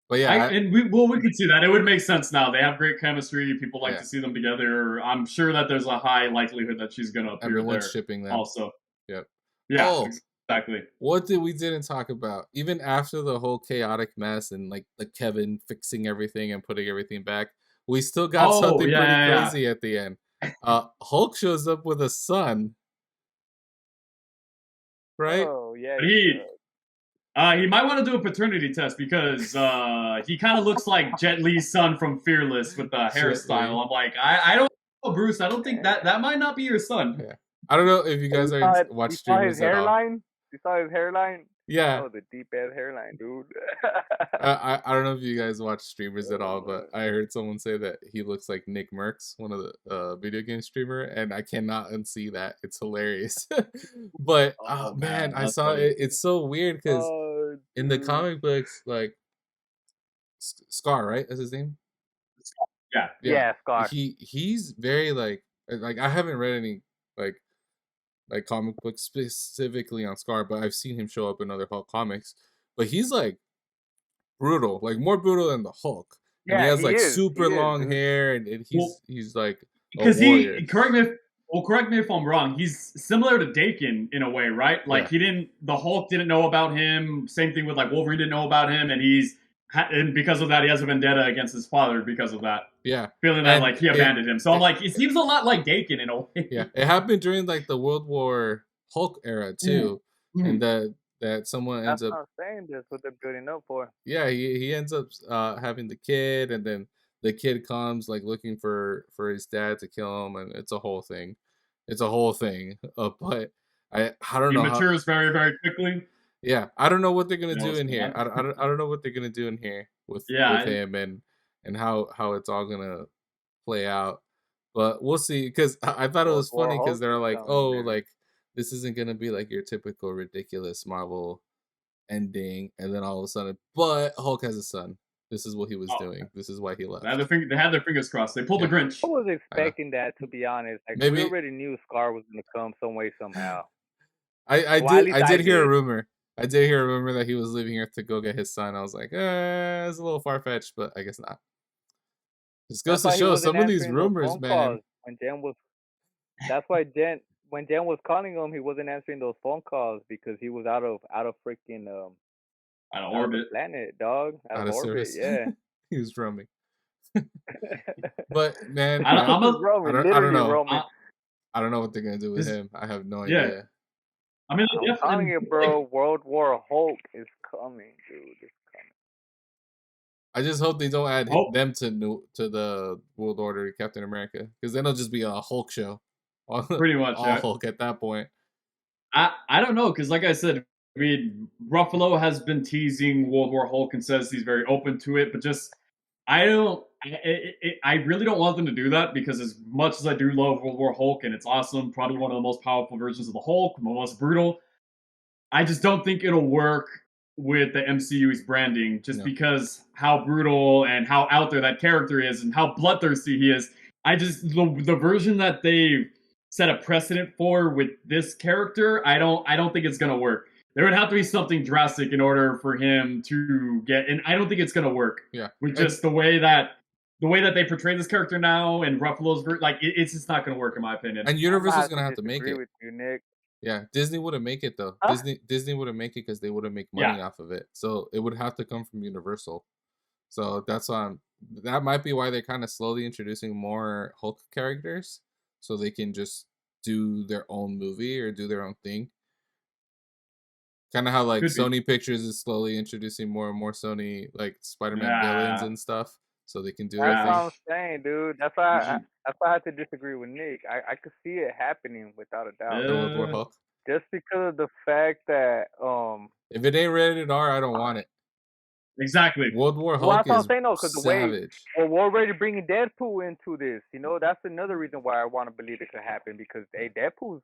but yeah, And we could see that. It would make sense now. They have great chemistry. People like Yeah. to see them together. I'm sure that there's a high likelihood that she's gonna appear everyone's there shipping them. also. Yep. Yeah, Oh, exactly. what did we didn't talk about? Even after the whole chaotic mess and like the Kevin fixing everything and putting everything back, we still got Oh, something yeah, pretty yeah, yeah. crazy at the end. Hulk shows up with a son, right? Oh yeah, But he might want to do a paternity test because he kind of looks like Jet Li's son from Fearless with the hairstyle. I'm like, I don't know, Bruce. I don't think that might not be your son. Yeah. I don't know if you guys watch you saw streamers his at all. hairline. You saw his hairline. Yeah. Oh, the deep ass hairline, dude. I don't know if you guys watch streamers at all, but I heard someone say that he looks like Nick Merckx, one of the video game streamer, and I cannot unsee that. It's hilarious. But Oh, man, I that's saw funny. it. It's so weird because in the dude. comic books, like Scar, right? That's his name. Yeah. Scar. He's very like I haven't read any like comic books specifically on Scar, but I've seen him show up in other Hulk comics. But he's like brutal, like more brutal than the Hulk. And he Yeah, has he like is. super He is, long dude. hair, and he's like a Because warrior. correct me if I'm wrong. He's similar to Dakin in a way, right? Like Yeah. the Hulk didn't know about him. Same thing with like Wolverine didn't know about him, and and because of that, he has a vendetta against his father because of that. Yeah, Feeling that like he abandoned him. So I'm like, it seems a lot like Dakin in a way. Yeah, it happened during like the World War Hulk era too, and that someone ends That's up. what I'm saying. That's what they're building up for. Yeah, he ends up having the kid, and then the kid comes like looking for his dad to kill him, and it's a whole thing. It's a whole thing. But I don't know. He matures very, very quickly. Yeah, I don't know what they're gonna You know do what's in going here. on? I don't know what they're gonna do in here with Yeah, him and how it's all gonna play out. But we'll see. Because I thought it was funny because they're like, oh, like this isn't gonna be like your typical ridiculous Marvel ending, and then all of a sudden, but Hulk has a son. This is what he was doing. This is why he left. They had their fingers crossed. They pulled the Grinch. I was expecting that, to be honest. Like Maybe- we already knew Scar was gonna come some way somehow. I Well, at did least I did I hear a did. rumor. I did hear a rumor that he was leaving Earth to go get his son. I was like, it's a little far fetched, but I guess not. Just goes to That's why he show wasn't some of these answering those rumors, phone man. calls when Jen was. That's why when Jen was calling him, he wasn't answering those phone calls because he was out of freaking Out of out of orbit. the planet, dog. Out of orbit, service. yeah. He was roaming. But man, I don't know. Roaming. I don't know what they're gonna do with him. I have no Yeah. idea. I mean, I'm telling you, bro. World War Hulk is coming, dude. It's coming. I just hope they don't add them to the World Order Captain America, because then it'll just be a Hulk show. Pretty much, all Hulk at that point. I don't know, because like I said, I mean, Ruffalo has been teasing World War Hulk and says he's very open to it, but just I really don't want them to do that, because as much as I do love World War Hulk and it's awesome, probably one of the most powerful versions of the Hulk, the most brutal, I just don't think it'll work with the MCU's branding, just because how brutal and how out there that character is and how bloodthirsty he is. I just the version that they set a precedent for with this character, I don't think it's gonna work. There would have to be something drastic in order for him to get, and I don't think it's gonna work. Yeah, with just the way that they portray this character now and Ruffalo's it's just not gonna work in my opinion. And Universal's gonna have to make it. With you, Nick. Yeah, Disney wouldn't make it though. Huh? Disney wouldn't make it because they wouldn't make money off of it. So it would have to come from Universal. So that's why that might be why they're kind of slowly introducing more Hulk characters, so they can just do their own movie or do their own thing. Kind of how like Could be. Sony Pictures is slowly introducing more and more Sony like Spider-Man villains Yeah. and stuff, so they can do That's their what thing. I'm saying, dude. That's why I had to disagree with Nick. I could see it happening without a doubt. The World War Hulk. Just because of the fact that If it ain't rated R, I don't want it. Exactly. World War well, Hulk that's what I'm is saying, though, because the way savage. we're already bringing Deadpool into this, you know, that's another reason why I want to believe it could happen, because hey, Deadpool's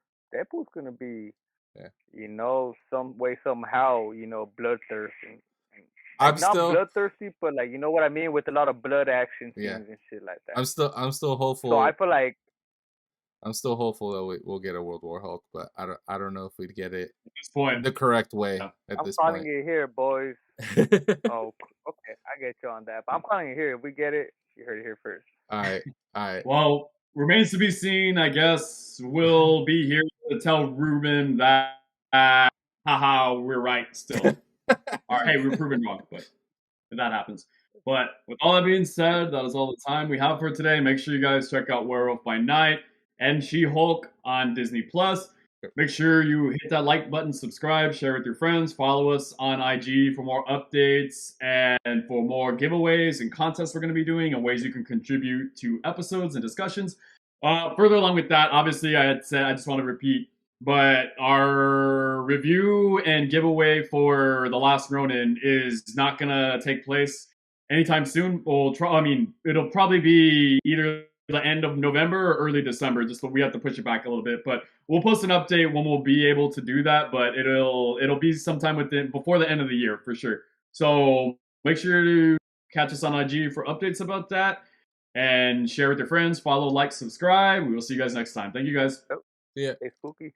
gonna be, Yeah. you know, some way somehow, you know, bloodthirsty. I'm Like, not still bloodthirsty, but like, you know what I mean, with a lot of blood action scenes Yeah. and shit like that. I'm still hopeful. So I feel like I'm still hopeful that we'll get a World War Hulk, but I don't know if we'd get it At this point, the correct way Yeah. at I'm this calling point. it here, boys. Oh, okay, I get you on that. But I'm calling it here. If we get it, you heard it here first. All right. well, remains to be seen. I guess we'll be here to tell Ruben that, haha, we're right still. All right, hey, we're proven wrong, but that happens. But with all that being said, that is all the time we have for today. Make sure you guys check out Werewolf by Night and She-Hulk on Disney Plus. Make sure you hit that like button, subscribe, share with your friends, follow us on IG for more updates and for more giveaways and contests we're going to be doing and ways you can contribute to episodes and discussions. Further along with that, obviously, I had said I just want to repeat, but our review and giveaway for The Last Ronin is not going to take place anytime soon. It'll probably be either the end of November or early December. Just we have to push it back a little bit, but we'll post an update when we'll be able to do that. But it'll be sometime before the end of the year for sure. So make sure to catch us on IG for updates about that, and share with your friends. Follow, like, subscribe. We will see you guys next time. Thank you guys. Yeah. Stay spooky.